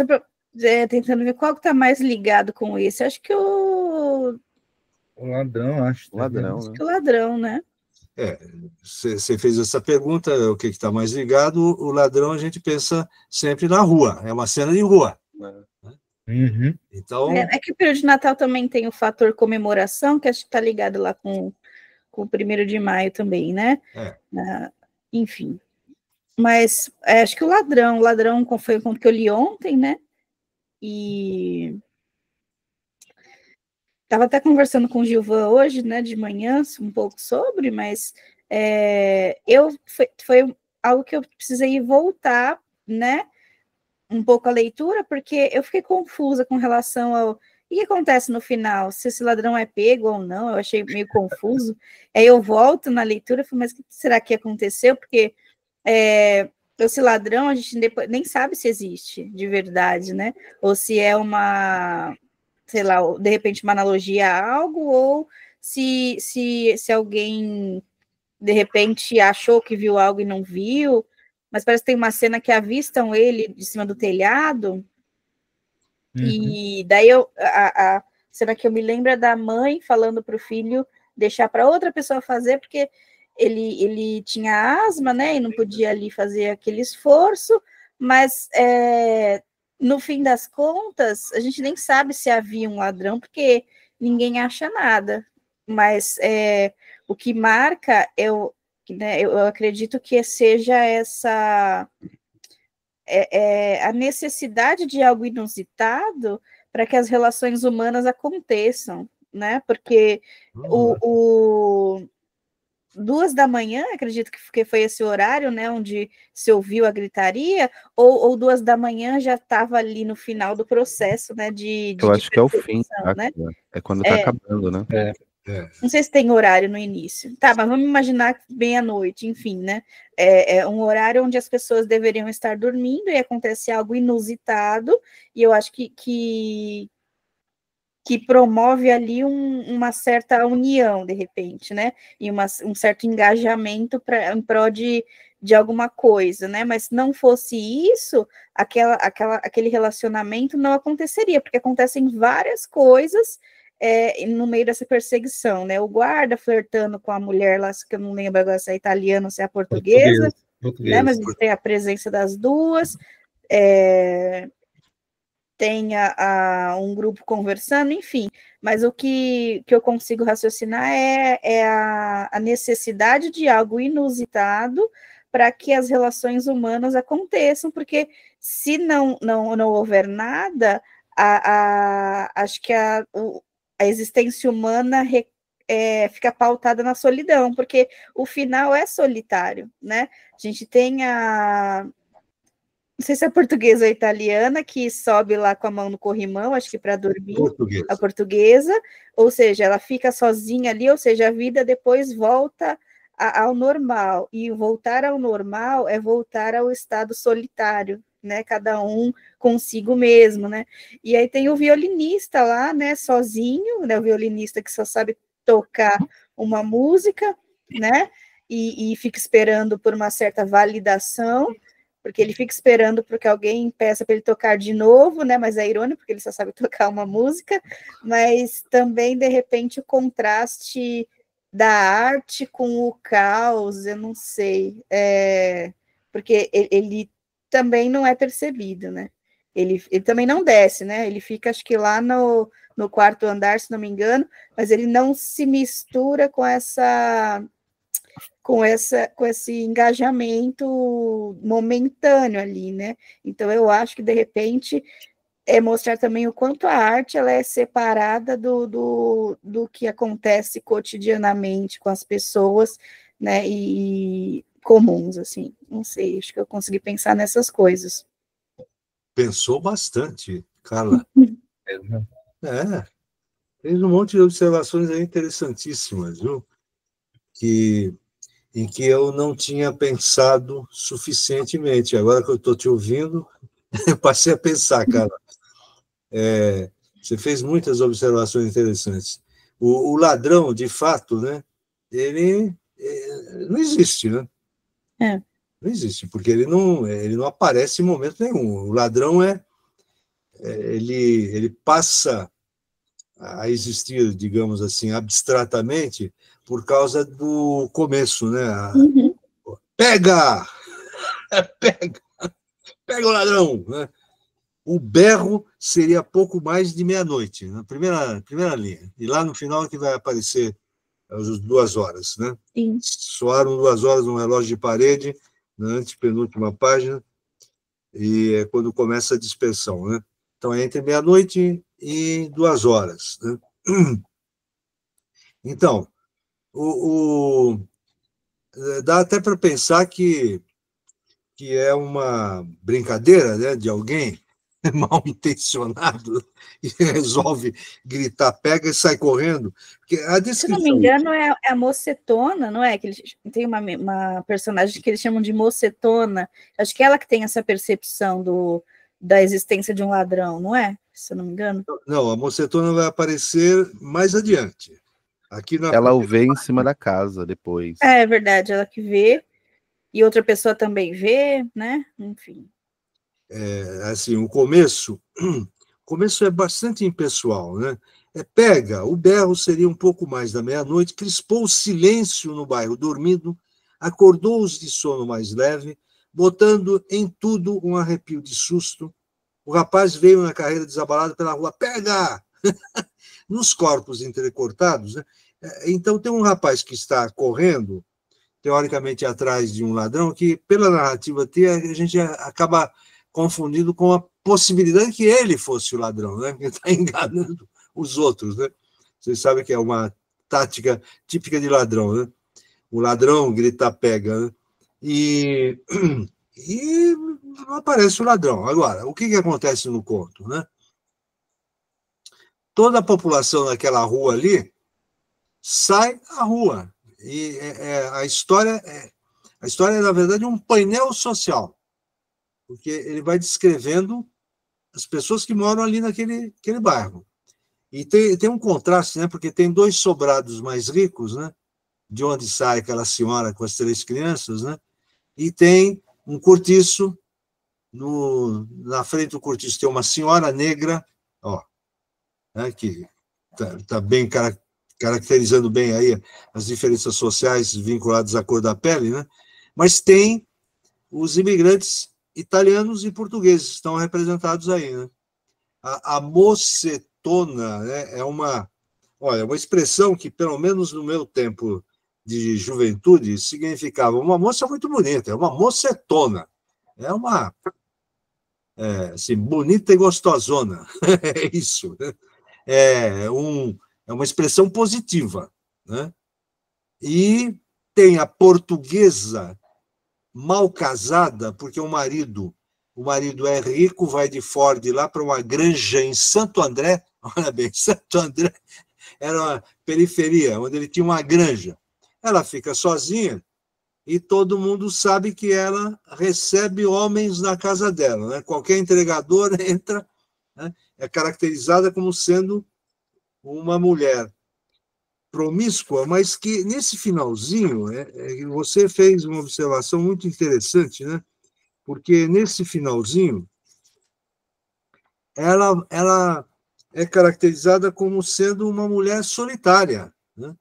[SPEAKER 2] tentando ver qual que tá mais ligado com isso. Acho que o
[SPEAKER 4] Ladrão, acho.
[SPEAKER 3] Ladrão,
[SPEAKER 2] acho que o Ladrão, né?
[SPEAKER 1] Você fez essa pergunta, o que está mais ligado? O Ladrão, a gente pensa sempre na rua, é uma cena de rua. Então...
[SPEAKER 2] É que o período de Natal também tem o fator comemoração, que acho que está ligado lá com o 1º de maio também, né? Enfim. Mas acho que o Ladrão foi o conto que eu li ontem, né? E estava até conversando com o Gilvan hoje, né, de manhã, um pouco sobre, mas foi algo que eu precisei voltar, né, um pouco a leitura, porque eu fiquei confusa com relação ao que acontece no final, se esse ladrão é pego ou não, eu achei meio confuso. Aí eu volto na leitura e falei, mas o que será que aconteceu? Porque esse ladrão, a gente nem sabe se existe de verdade, né? Ou se é uma, sei lá, de repente uma analogia a algo, ou se alguém, de repente, achou que viu algo e não viu, mas parece que tem uma cena que avistam ele de cima do telhado, e daí a cena que eu me lembro é da mãe falando para o filho deixar para outra pessoa fazer, porque ele tinha asma, né, e não podia ali fazer aquele esforço, mas no fim das contas, a gente nem sabe se havia um ladrão, porque ninguém acha nada, mas o que marca, eu acredito que seja essa a necessidade de algo inusitado para que as relações humanas aconteçam, né? Porque o 2 da manhã, acredito que foi esse horário, né, onde se ouviu a gritaria, ou 2 da manhã já estava ali no final do processo, né,
[SPEAKER 3] eu acho que é o fim, tá?
[SPEAKER 2] Né?
[SPEAKER 3] É quando está acabando, né?
[SPEAKER 2] Não sei se tem horário no início. Tá, mas vamos imaginar meia-noite, enfim, né? É um horário onde as pessoas deveriam estar dormindo e acontece algo inusitado, e eu acho que promove ali uma certa união, de repente, né? E um certo engajamento em prol de alguma coisa, né? Mas se não fosse isso, aquele relacionamento não aconteceria, porque acontecem várias coisas no meio dessa perseguição, né? O guarda flertando com a mulher lá, que eu não lembro agora se é italiana ou se é a portuguesa, né? Mas tem a presença das duas, tem um grupo conversando, enfim. Mas o que eu consigo raciocinar é a necessidade de algo inusitado para que as relações humanas aconteçam, porque se não houver nada, acho que a existência humana fica pautada na solidão, porque o final é solitário, né? A gente tem não sei se é portuguesa ou italiana, que sobe lá com a mão no corrimão, acho que para dormir, a portuguesa, ou seja, ela fica sozinha ali, ou seja, a vida depois volta ao normal, e voltar ao normal é voltar ao estado solitário, né, cada um consigo mesmo, né, e aí tem o violinista lá, né, sozinho, né, o violinista que só sabe tocar uma música, né, e fica esperando por uma certa validação, porque ele fica esperando porque alguém peça para ele tocar de novo, né? Mas é irônico, porque ele só sabe tocar uma música, mas também, de repente, o contraste da arte com o caos, eu não sei, porque ele também não é percebido, né? Ele também não desce, né? Ele fica, acho que lá no quarto andar, se não me engano, mas ele não se mistura com esse engajamento momentâneo ali, né? Então, eu acho que, de repente, mostrar também o quanto a arte ela é separada do que acontece cotidianamente com as pessoas, né? E comuns, assim. Não sei, acho que eu consegui pensar nessas coisas.
[SPEAKER 1] Pensou bastante, Carla. Fez um monte de observações aí interessantíssimas, viu? Em que eu não tinha pensado suficientemente. Agora que eu estou te ouvindo, eu passei a pensar, cara. Você fez muitas observações interessantes. O ladrão, de fato, né, ele não existe, né? Não existe, porque ele não aparece em momento nenhum. O ladrão ele passa a existir, digamos assim, abstratamente, por causa do começo, né? Pega! Pega o ladrão! Né? O berro seria pouco mais de meia-noite, na primeira linha. E lá no final é que vai aparecer as 2 horas. Né?
[SPEAKER 2] Sim.
[SPEAKER 1] Soaram 2 horas no relógio de parede, na antepenúltima página, e é quando começa a dispersão. Né? Então, é entre meia-noite e 2 horas. Né? Então, dá até para pensar que é uma brincadeira, né, de alguém mal intencionado e resolve gritar, pega e sai correndo. Porque a descrição...
[SPEAKER 2] Se não me engano, é a Mocetona, não é? Que tem uma personagem que eles chamam de Mocetona. Acho que é ela que tem essa percepção da existência de um ladrão, não é? Se eu não me engano.
[SPEAKER 1] Não, a Mocetona vai aparecer mais adiante.
[SPEAKER 3] Ela o vê em cima da casa depois.
[SPEAKER 2] É verdade, ela que vê. E outra pessoa também vê, né? Enfim.
[SPEAKER 1] Assim, o começo é bastante impessoal, né? Pega, o berro seria um pouco mais da meia-noite, crispou o silêncio no bairro dormindo, acordou-os de sono mais leve, botando em tudo um arrepio de susto. O rapaz veio na carreira desabalado pela rua, pega! Nos corpos entrecortados, né? Então tem um rapaz que está correndo, teoricamente atrás de um ladrão, que pela narrativa a gente acaba confundido com a possibilidade que ele fosse o ladrão, né? Que está enganando os outros, né? Vocês sabem que é uma tática típica de ladrão, né? O ladrão grita pega, né? E não aparece o ladrão. Agora, o que acontece no conto, né? Toda a população daquela rua ali sai à rua. E a história é, na verdade, um painel social, porque ele vai descrevendo as pessoas que moram ali naquele bairro. E tem um contraste, né? Porque tem 2 sobrados mais ricos, né? De onde sai aquela senhora com as 3 crianças, né? E tem um cortiço, na frente do cortiço tem uma senhora negra, ó, né? Que está bem caracterizando bem aí as diferenças sociais vinculadas à cor da pele, né? Mas tem os imigrantes italianos e portugueses estão representados aí, né? A mocetona, né, olha, uma expressão que, pelo menos no meu tempo de juventude, significava uma moça muito bonita, é uma mocetona. É uma assim, bonita e gostosona. É isso. Né? É uma expressão positiva. Né? E tem a portuguesa mal casada, porque o marido é rico, vai de Ford lá para uma granja em Santo André. Olha bem, Santo André era uma periferia, onde ele tinha uma granja. Ela fica sozinha e todo mundo sabe que ela recebe homens na casa dela. Né? Qualquer entregador entra, né? É caracterizada como sendo uma mulher promíscua, mas que nesse finalzinho, você fez uma observação muito interessante, né? Porque nesse finalzinho, ela é caracterizada como sendo uma mulher solitária. Né?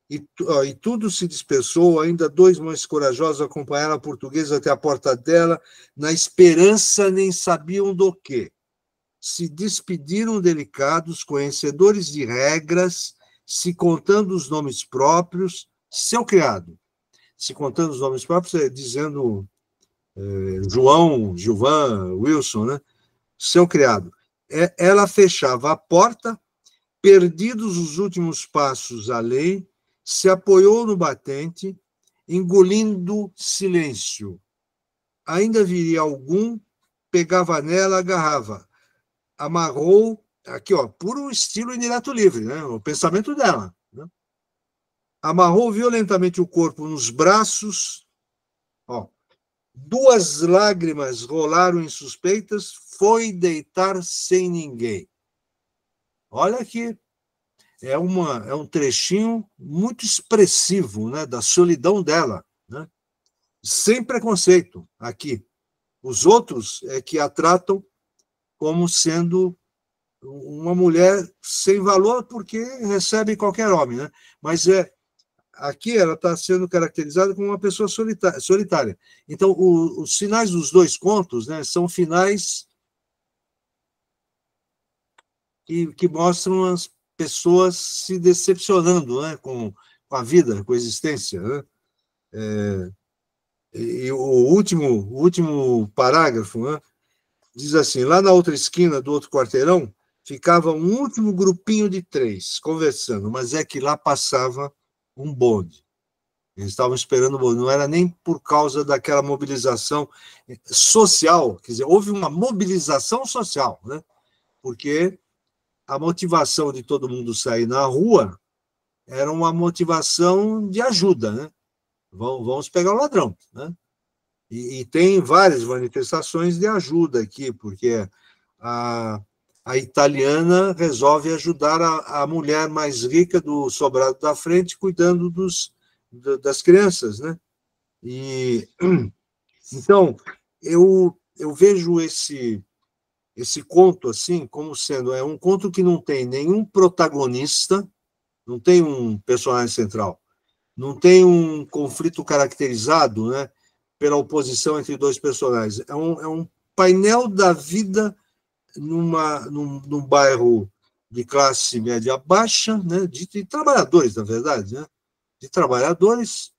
[SPEAKER 1] E tudo se dispersou, ainda 2 mais corajosos acompanharam a portuguesa até a porta dela, na esperança nem sabiam do quê. Se despediram delicados, conhecedores de regras, se contando os nomes próprios, seu criado. Se contando os nomes próprios, dizendo João, Gilvan, Wilson, né? Seu criado. Ela fechava a porta, perdidos os últimos passos além, se apoiou no batente, engolindo silêncio. Ainda viria algum, pegava nela, agarrava. Amarrou, aqui, ó, puro estilo indireto livre, né? O pensamento dela. Né? Amarrou violentamente o corpo nos braços, ó. 2 lágrimas rolaram insuspeitas, foi deitar sem ninguém. Olha aqui. É um trechinho muito expressivo, né, da solidão dela, né? Sem preconceito aqui. Os outros é que a tratam como sendo uma mulher sem valor porque recebe qualquer homem. Né? Mas aqui ela está sendo caracterizada como uma pessoa solitária. Então, os finais dos 2 contos, né, são finais que mostram as pessoas se decepcionando, né, com a vida, com a existência. Né? E o último parágrafo, né, diz assim: lá na outra esquina do outro quarteirão ficava um último grupinho de 3 conversando, mas é que lá passava um bonde. Eles estavam esperando o bonde, não era nem por causa daquela mobilização social, quer dizer, houve uma mobilização social, né? Porque a motivação de todo mundo sair na rua era uma motivação de ajuda, né? Vamos pegar o ladrão, né? E tem várias manifestações de ajuda aqui, porque a italiana resolve ajudar a mulher mais rica do sobrado da frente, cuidando das crianças, né? E então eu vejo esse conto assim como sendo um conto que não tem nenhum protagonista, não tem um personagem central, não tem um conflito caracterizado, né, pela oposição entre 2 personagens. É um painel da vida num bairro de classe média baixa, né, de trabalhadores, na verdade, né, de trabalhadores,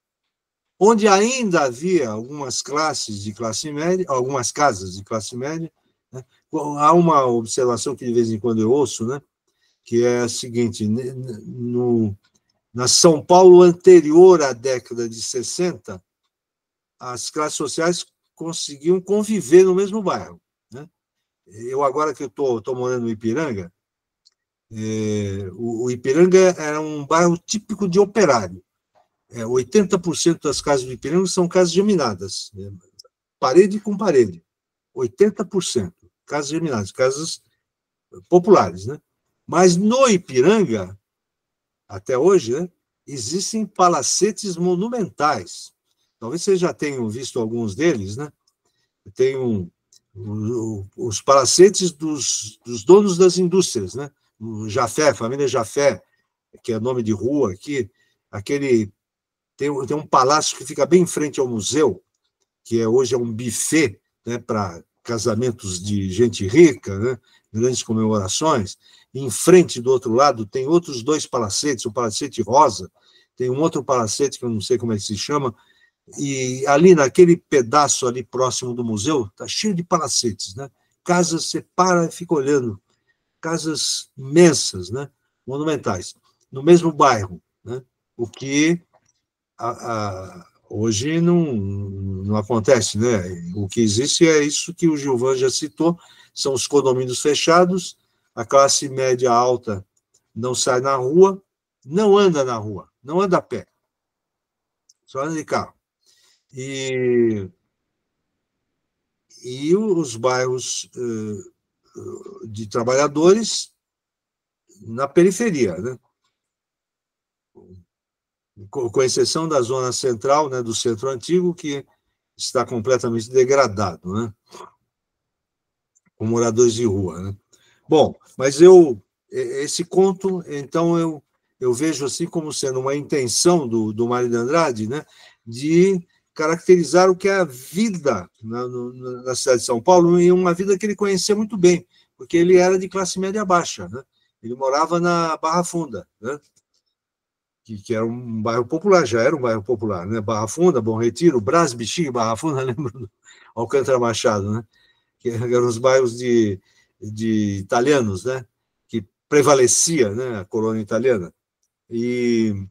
[SPEAKER 1] onde ainda havia algumas classes de classe média, algumas casas de classe média. Né. Há uma observação que de vez em quando eu ouço, né, que é a seguinte: na São Paulo anterior à década de 60, as classes sociais conseguiam conviver no mesmo bairro. Né? Eu, agora que eu estou morando no Ipiranga, o Ipiranga era um bairro típico de operário. 80% das casas do Ipiranga são casas geminadas, né? Parede com parede. 80% casas geminadas, casas populares. Né? Mas no Ipiranga, até hoje, né, existem palacetes monumentais. Talvez vocês já tenham visto alguns deles, né? Tem os palacetes dos donos das indústrias, né? O Jafé, família Jafé, que é nome de rua aqui, tem um palácio que fica bem em frente ao museu, que hoje é um buffet, né, para casamentos de gente rica, né, grandes comemorações. Em frente, do outro lado, tem outros 2 palacetes, o Palacete Rosa, tem um outro palacete que eu não sei como é que se chama, e ali naquele pedaço ali próximo do museu, está cheio de palacetes, né? Casas, você para e fica olhando, casas imensas, né? Monumentais, no mesmo bairro, né? O que hoje não acontece, né? O que existe é isso que o Gilvan já citou, são os condomínios fechados, a classe média alta não sai na rua, não anda na rua, não anda a pé, só anda de carro. E os bairros de trabalhadores na periferia, né? Com exceção da zona central, né, do centro antigo, que está completamente degradado, né? Com moradores de rua, né? Bom, mas esse conto, então, eu vejo assim como sendo uma intenção do Mário de Andrade, né, de caracterizar o que é a vida na cidade de São Paulo, e uma vida que ele conhecia muito bem, porque ele era de classe média baixa, né? Ele morava na Barra Funda, né? Que era um bairro popular, já era um bairro popular, né? Barra Funda, Bom Retiro, Brás, Bexiga, Barra Funda, lembro do Alcântara Machado, né? Que eram os bairros de italianos, né? Que prevalecia, né, a colônia italiana. E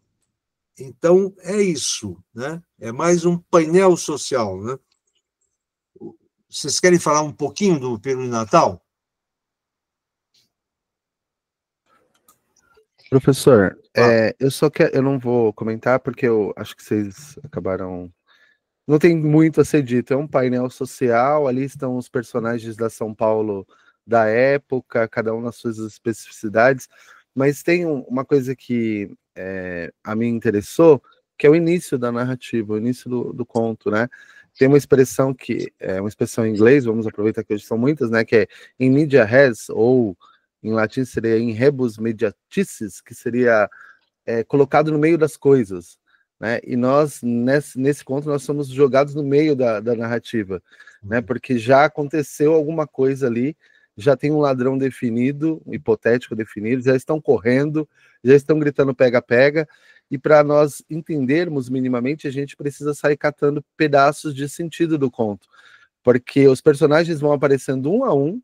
[SPEAKER 1] então é isso, né? É mais um painel social, né? Vocês querem falar um pouquinho do Peru de Natal?
[SPEAKER 3] Professor, eu não vou comentar porque eu acho que vocês acabaram. Não tem muito a ser dito. É um painel social. Ali estão os personagens da São Paulo da época, cada um nas suas especificidades. Mas tem uma coisa que a mim interessou, que é o início da narrativa, o início do conto, né? Tem uma expressão que é uma expressão em inglês. Vamos aproveitar que hoje são muitas, né? Que é in media res, ou em latim seria in rebus mediaticis, que seria colocado no meio das coisas, né? E nós, nesse conto, nós somos jogados no meio da narrativa, né? Porque já aconteceu alguma coisa ali, já tem um ladrão definido, um hipotético definido, já estão correndo, já estão gritando pega-pega, e para nós entendermos minimamente, a gente precisa sair catando pedaços de sentido do conto, porque os personagens vão aparecendo um a um,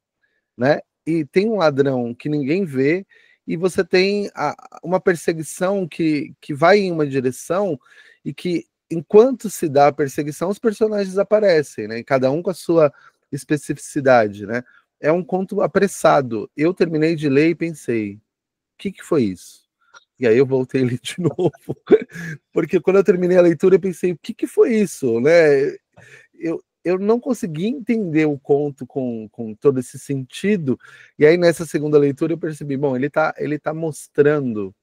[SPEAKER 3] né? E tem um ladrão que ninguém vê, e você tem uma perseguição que vai em uma direção, e que, enquanto se dá a perseguição, os personagens aparecem, né? Cada um com a sua especificidade, né? É um conto apressado. Eu terminei de ler e pensei, o que foi isso? E aí eu voltei a ler de novo, porque quando eu terminei a leitura, eu pensei, o que foi isso, né? Eu não consegui entender o conto com todo esse sentido, e aí nessa segunda leitura eu percebi, bom, ele tá mostrando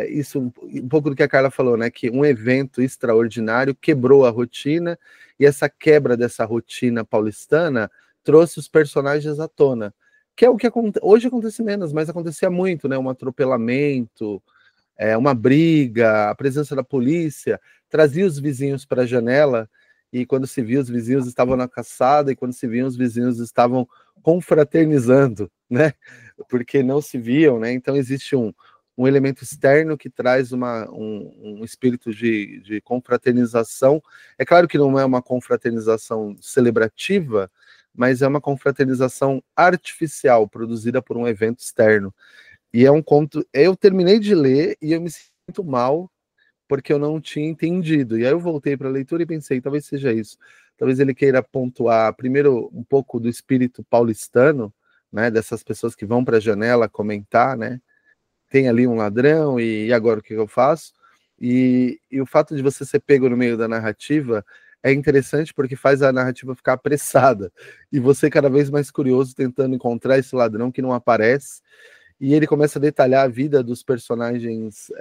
[SPEAKER 3] isso, um pouco do que a Carla falou, né, que um evento extraordinário quebrou a rotina, e essa quebra dessa rotina paulistana trouxe os personagens à tona, que é o que hoje acontece menos, mas acontecia muito, né, um atropelamento, uma briga, a presença da polícia, trazia os vizinhos para a janela, e quando se viu, os vizinhos estavam na caçada, e quando se viam, os vizinhos estavam confraternizando, né? Porque não se viam, né? Então existe um elemento externo que traz um espírito de confraternização. É claro que não é uma confraternização celebrativa, mas é uma confraternização artificial, produzida por um evento externo. E é um conto. Eu terminei de ler e eu me sinto mal porque eu não tinha entendido. E aí eu voltei para a leitura e pensei, talvez seja isso. Talvez ele queira pontuar, primeiro, um pouco do espírito paulistano, né? Dessas pessoas que vão para a janela comentar, né? Tem ali um ladrão, e agora o que eu faço? E o fato de você ser pego no meio da narrativa é interessante porque faz a narrativa ficar apressada. E você cada vez mais curioso, tentando encontrar esse ladrão que não aparece. E ele começa a detalhar a vida dos personagens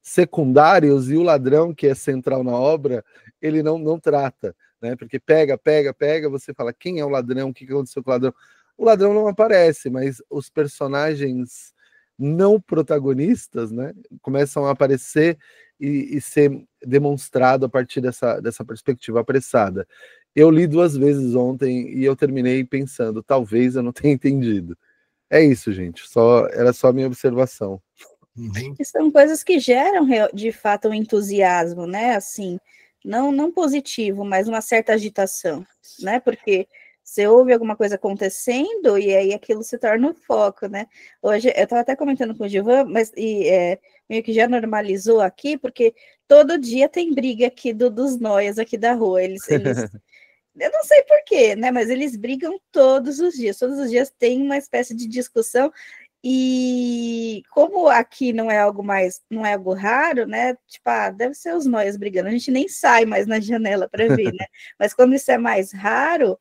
[SPEAKER 3] secundários, e o ladrão, que é central na obra, ele não trata, né? Porque pega, você fala, quem é o ladrão? O que aconteceu com o ladrão? O ladrão não aparece, mas os personagens não protagonistas, né, começam a aparecer, e ser demonstrado a partir dessa perspectiva apressada. Eu li 2 vezes ontem e eu terminei pensando, talvez eu não tenha entendido. É isso, gente. Era só a minha observação.
[SPEAKER 2] Uhum. São coisas que geram, de fato, um entusiasmo, né? Assim, não positivo, mas uma certa agitação, né? Porque você ouve alguma coisa acontecendo e aí aquilo se torna o foco, né? Hoje, eu estava até comentando com o Gilvan, mas meio que já normalizou aqui, porque todo dia tem briga aqui dos noias aqui da rua. Eles eu não sei porquê, né? Mas eles brigam todos os dias tem uma espécie de discussão. E como aqui não é algo raro, né? Tipo, deve ser os noias brigando, a gente nem sai mais na janela para ver, né? Mas quando isso é mais raro,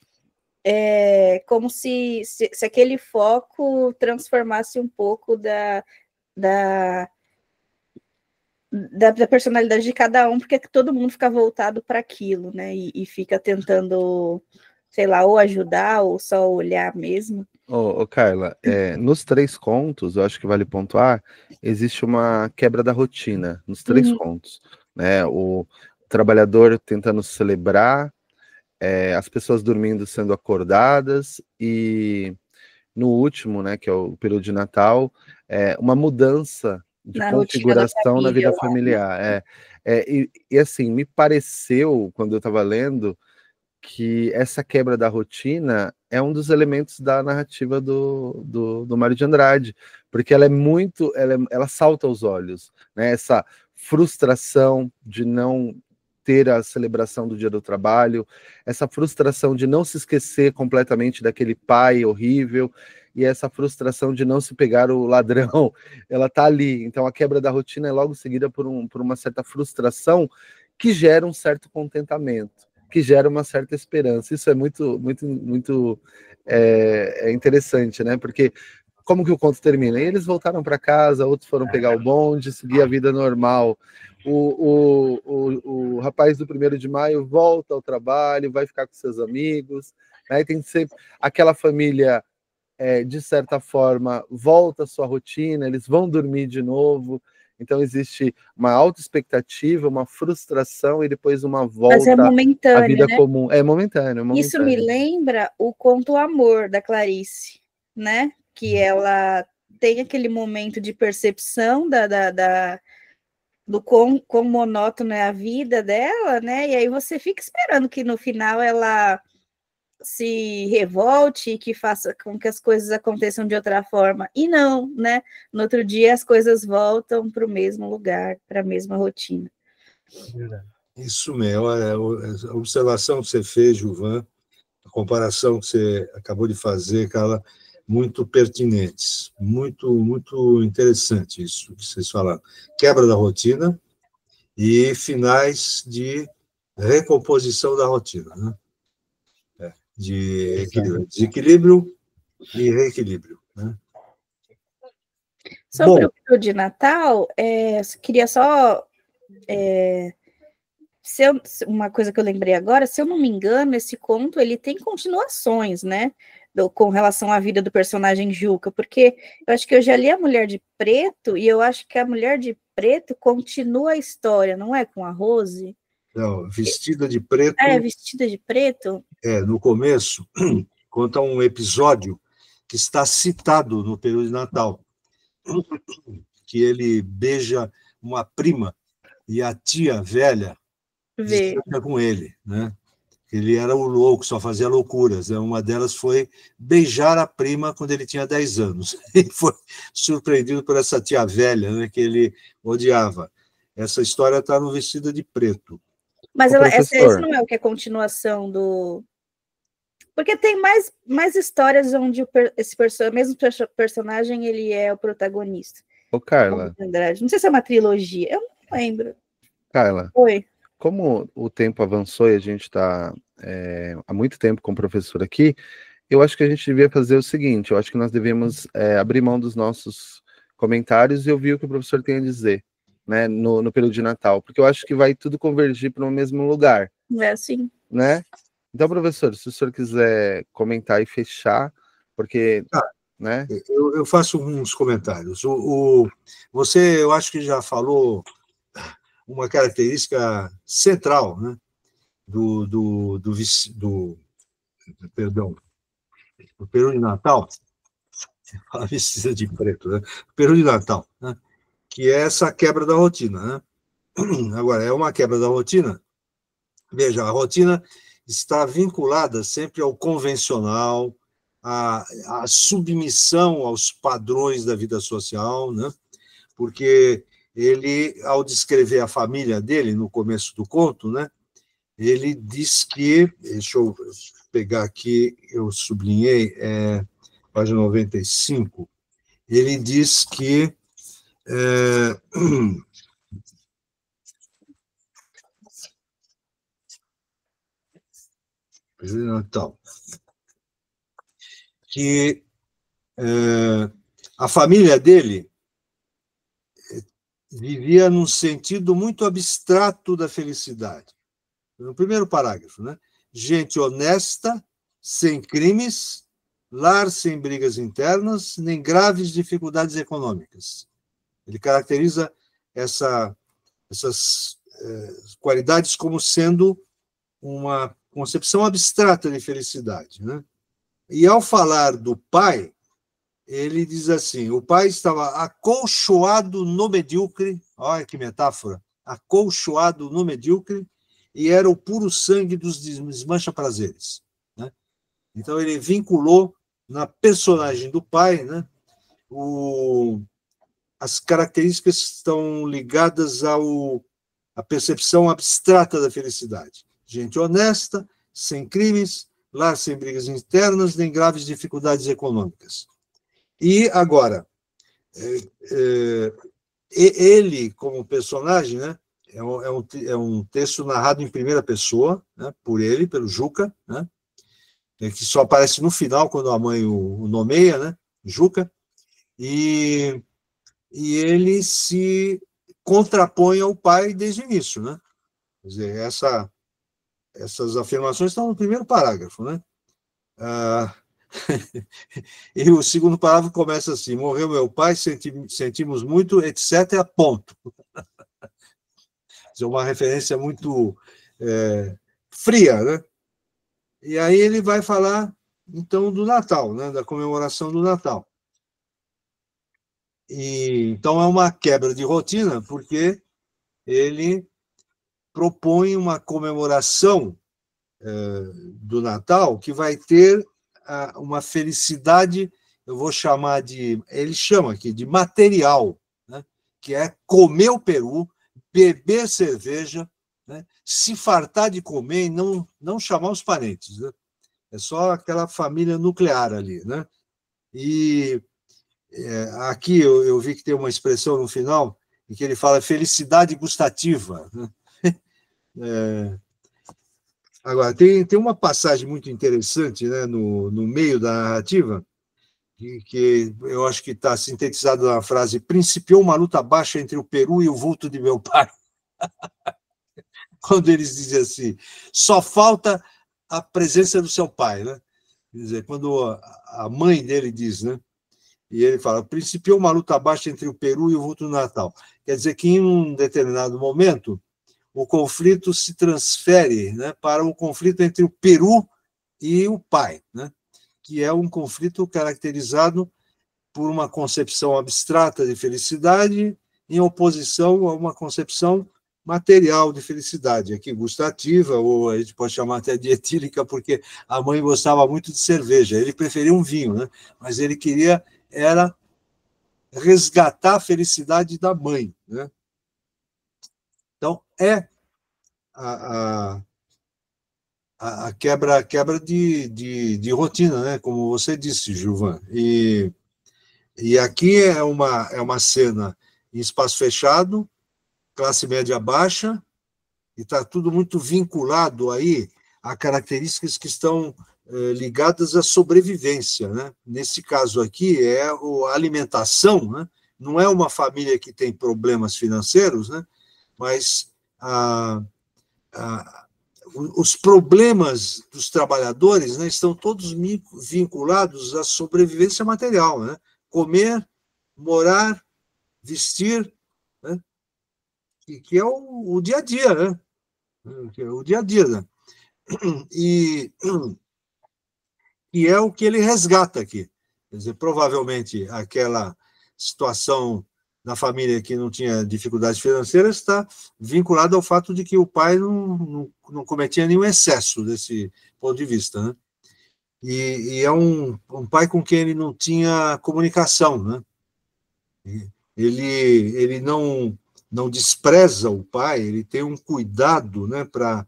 [SPEAKER 2] é como se aquele foco transformasse um pouco da personalidade de cada um, porque todo mundo fica voltado para aquilo, né? E fica tentando, sei lá, ou ajudar ou só olhar mesmo.
[SPEAKER 3] Carla, nos 3 contos, eu acho que vale pontuar, existe uma quebra da rotina nos 3 contos, né? O trabalhador tentando celebrar, as pessoas dormindo sendo acordadas, e no último, né, que é o período de Natal, uma mudança de configuração na vida familiar. E assim, me pareceu, quando eu estava lendo, que essa quebra da rotina é um dos elementos da narrativa do Mário de Andrade, porque ela ela salta aos olhos, né? Essa frustração de não ter a celebração do Dia do Trabalho, essa frustração de não se esquecer completamente daquele pai horrível, e essa frustração de não se pegar o ladrão, ela tá ali. Então a quebra da rotina é logo seguida por uma certa frustração que gera um certo contentamento, que gera uma certa esperança. Isso é muito, muito, muito interessante, né? Porque como que o conto termina? E eles voltaram para casa, outros foram pegar o bonde, seguir a vida normal. O rapaz do 1º de maio volta ao trabalho, vai ficar com seus amigos, né? Tem sempre aquela família, de certa forma, volta à sua rotina, eles vão dormir de novo. Então existe uma alta expectativa, uma frustração e depois uma volta à vida, né? Comum. É momentâneo.
[SPEAKER 2] Isso me lembra o conto Amor, da Clarice, né? Que ela tem aquele momento de percepção do quão monótono é a vida dela, né? E aí você fica esperando que no final ela se revolte e que faça com que as coisas aconteçam de outra forma. E não, né? No outro dia as coisas voltam para o mesmo lugar, para a mesma rotina.
[SPEAKER 1] Isso mesmo. A observação que você fez, Gilvan, a comparação que você acabou de fazer, Carla, muito pertinentes. Muito, muito interessante isso que vocês falaram. Quebra da rotina e finais de recomposição da rotina, né? De equilíbrio, desequilíbrio e reequilíbrio, né?
[SPEAKER 2] Sobre o período de Natal, queria só uma coisa que eu lembrei agora, se eu não me engano, esse conto ele tem continuações, né? Com relação à vida do personagem Juca, porque eu acho que eu já li A Mulher de Preto e eu acho que a Mulher de Preto continua a história, não é? Com a Rose?
[SPEAKER 1] Não, Vestida de Preto.
[SPEAKER 2] Vestida de Preto.
[SPEAKER 1] No começo, conta um episódio que está citado no período de Natal, que ele beija uma prima e a tia velha fica com ele, né? Ele era o louco, só fazia loucuras, né? Uma delas foi beijar a prima quando ele tinha 10 anos. E foi surpreendido por essa tia velha, né, que ele odiava. Essa história está no Vestida de Preto.
[SPEAKER 2] Mas esse não é o que é continuação do... Porque tem mais histórias onde esse mesmo personagem ele é o protagonista.
[SPEAKER 3] Carla.
[SPEAKER 2] Não sei se é uma trilogia, eu não lembro.
[SPEAKER 3] Carla.
[SPEAKER 2] Oi.
[SPEAKER 3] Como o tempo avançou e a gente está há muito tempo com o professor aqui, eu acho que a gente devia fazer o seguinte, eu acho que nós devemos abrir mão dos nossos comentários e ouvir o que o professor tem a dizer, né, no período de Natal, porque eu acho que vai tudo convergir para o mesmo lugar.
[SPEAKER 2] Sim.
[SPEAKER 3] Né? Então, professor, se o senhor quiser comentar e fechar, porque... né?
[SPEAKER 1] Eu faço uns comentários. Você, eu acho que já falou uma característica central, né, perdão, do Peru de Natal, fala vestida de preto, né? Peru de Natal, né? Que é essa quebra da rotina, né? Agora, é uma quebra da rotina. Veja, a rotina está vinculada sempre ao convencional, à submissão aos padrões da vida social, né? Porque ele, ao descrever a família dele no começo do conto, né? Ele diz que, deixa eu pegar aqui, eu sublinhei, página 95, ele diz que então, que a família dele vivia num sentido muito abstrato da felicidade. No primeiro parágrafo, né? Gente honesta, sem crimes, lar sem brigas internas, nem graves dificuldades econômicas. Ele caracteriza essas qualidades como sendo uma concepção abstrata de felicidade, né? E ao falar do pai, ele diz assim: o pai estava acolchoado no medíocre, olha que metáfora, acolchoado no medíocre, e era o puro sangue dos desmancha-prazeres, né? Então ele vinculou na personagem do pai, né, as características que estão ligadas à percepção abstrata da felicidade. Gente honesta, sem crimes, lar sem brigas internas, nem graves dificuldades econômicas. E agora, ele, como personagem, né, é um texto narrado em primeira pessoa, né, por ele, pelo Juca, né, que só aparece no final, quando a mãe o nomeia, né, Juca, e ele se contrapõe ao pai desde o início, né? Quer dizer, essas afirmações estão no primeiro parágrafo, né? E o segundo parágrafo começa assim: morreu meu pai, sentimos muito, etc., ponto. É uma referência muito fria, né? E aí ele vai falar, então, do Natal, né? Da comemoração do Natal. E, então, é uma quebra de rotina, porque ele propõe uma comemoração do Natal que vai ter uma felicidade, eu vou chamar ele chama aqui de material, né? Que é comer o peru, beber cerveja, né? Se fartar de comer e não chamar os parentes, né? É só aquela família nuclear ali, né? E aqui eu vi que tem uma expressão no final em que ele fala felicidade gustativa, né? Agora, tem uma passagem muito interessante, né, no meio da narrativa, que eu acho que está sintetizado na frase: principiou uma luta baixa entre o Peru e o vulto de meu pai. Quando eles dizem assim, só falta a presença do seu pai, né? Quer dizer, quando a mãe dele diz, né? E ele fala: principiou uma luta baixa entre o Peru e o vulto do Natal. Quer dizer que, em um determinado momento, o conflito se transfere, né, para o conflito entre o Peru e o pai, né, que é um conflito caracterizado por uma concepção abstrata de felicidade em oposição a uma concepção material de felicidade, aqui gustativa, ou a gente pode chamar até de etílica, porque a mãe gostava muito de cerveja, ele preferia um vinho, né, mas ele queria era resgatar a felicidade da mãe, né? Então, a quebra de rotina, né? Como você disse, Gilvan. E aqui é uma cena em espaço fechado, classe média baixa, e está tudo muito vinculado aí a características que estão ligadas à sobrevivência, né? Nesse caso aqui, é a alimentação, né? Não é uma família que tem problemas financeiros, né? Mas os problemas dos trabalhadores, né, estão todos vinculados à sobrevivência material, né? Comer, morar, vestir, né? que é o dia a dia, né? Que é o dia a dia, né? E é o que ele resgata aqui. Quer dizer, provavelmente aquela situação da família que não tinha dificuldades financeiras está vinculada ao fato de que o pai não cometia nenhum excesso desse ponto de vista, né? E é um pai com quem ele não tinha comunicação, né? Ele não despreza o pai, ele tem um cuidado, né, para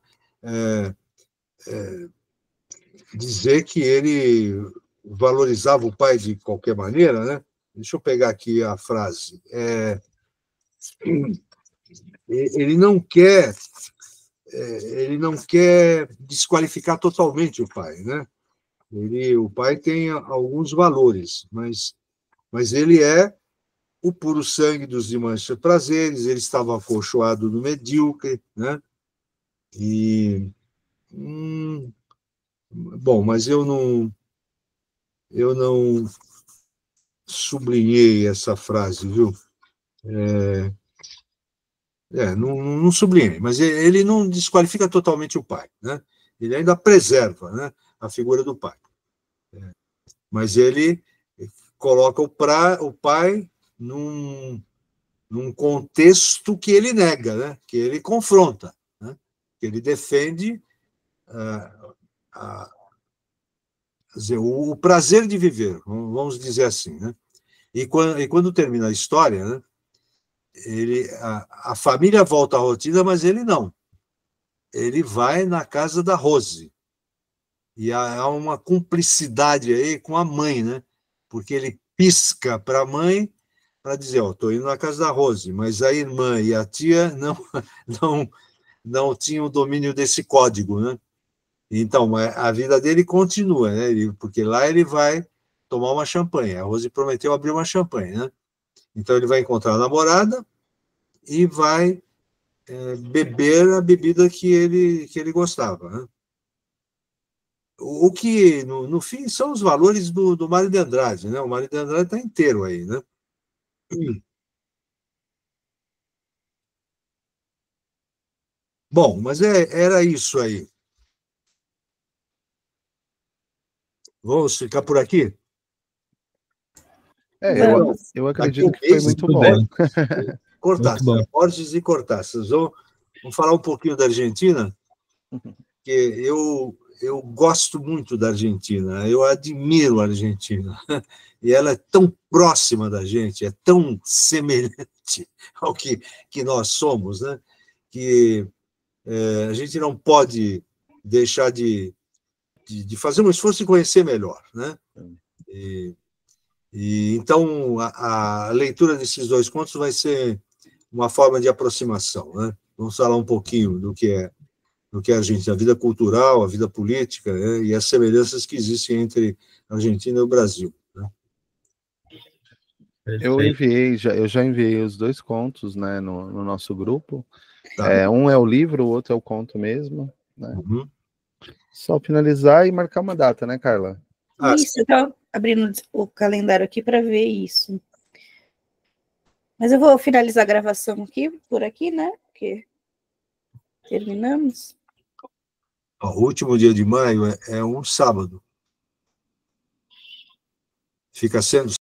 [SPEAKER 1] dizer que ele valorizava o pai de qualquer maneira, né? Deixa eu pegar aqui a frase. Ele não quer desqualificar totalmente o pai, né? O pai tem alguns valores, mas ele é o puro sangue dos demais prazeres, ele estava acolchoado no medíocre, né? E bom, mas eu não sublinhei essa frase, viu? Não sublinhei, mas ele não desqualifica totalmente o pai, né? Ele ainda preserva, né, a figura do pai. Mas ele coloca o pai num contexto que ele nega, né, que ele confronta, né, que ele defende quer dizer, o prazer de viver, vamos dizer assim, né? E quando termina a história, né, a família volta à rotina, mas ele não. Ele vai na casa da Rose. E há uma cumplicidade aí com a mãe, né? Porque ele pisca para a mãe para dizer, estou indo na casa da Rose, mas a irmã e a tia não, não tinham o domínio desse código, né? Então, a vida dele continua, né? Porque lá ele vai tomar uma champanhe. A Rose prometeu abrir uma champanhe, né? Então, ele vai encontrar a namorada e vai beber a bebida que ele gostava, né? O que, no fim, são os valores do Mário de Andrade, né? O Mário de Andrade está inteiro aí, né? Bom, mas era isso aí. Vamos ficar por aqui?
[SPEAKER 3] Eu acredito que foi muito bom.
[SPEAKER 1] Cortázar, Borges e Cortázar. Vamos falar um pouquinho da Argentina, que eu gosto muito da Argentina, eu admiro a Argentina, e ela é tão próxima da gente, é tão semelhante ao que nós somos, né? Que a gente não pode deixar de fazer um esforço de conhecer melhor, né? Então, a leitura desses dois contos vai ser uma forma de aproximação, né? Vamos falar um pouquinho do que é a Argentina, a vida cultural, a vida política, né? E as semelhanças que existem entre a Argentina e o Brasil, né?
[SPEAKER 3] Eu já enviei os dois contos, né, no nosso grupo.
[SPEAKER 1] Tá.
[SPEAKER 3] Um é o livro, o outro é o conto mesmo, né?
[SPEAKER 1] Uhum.
[SPEAKER 3] Só finalizar e marcar uma data, né, Carla?
[SPEAKER 2] Isso, eu estava abrindo o calendário aqui para ver isso. Mas eu vou finalizar a gravação aqui, por aqui, né? Porque terminamos.
[SPEAKER 1] O último dia de maio é um sábado. Fica sendo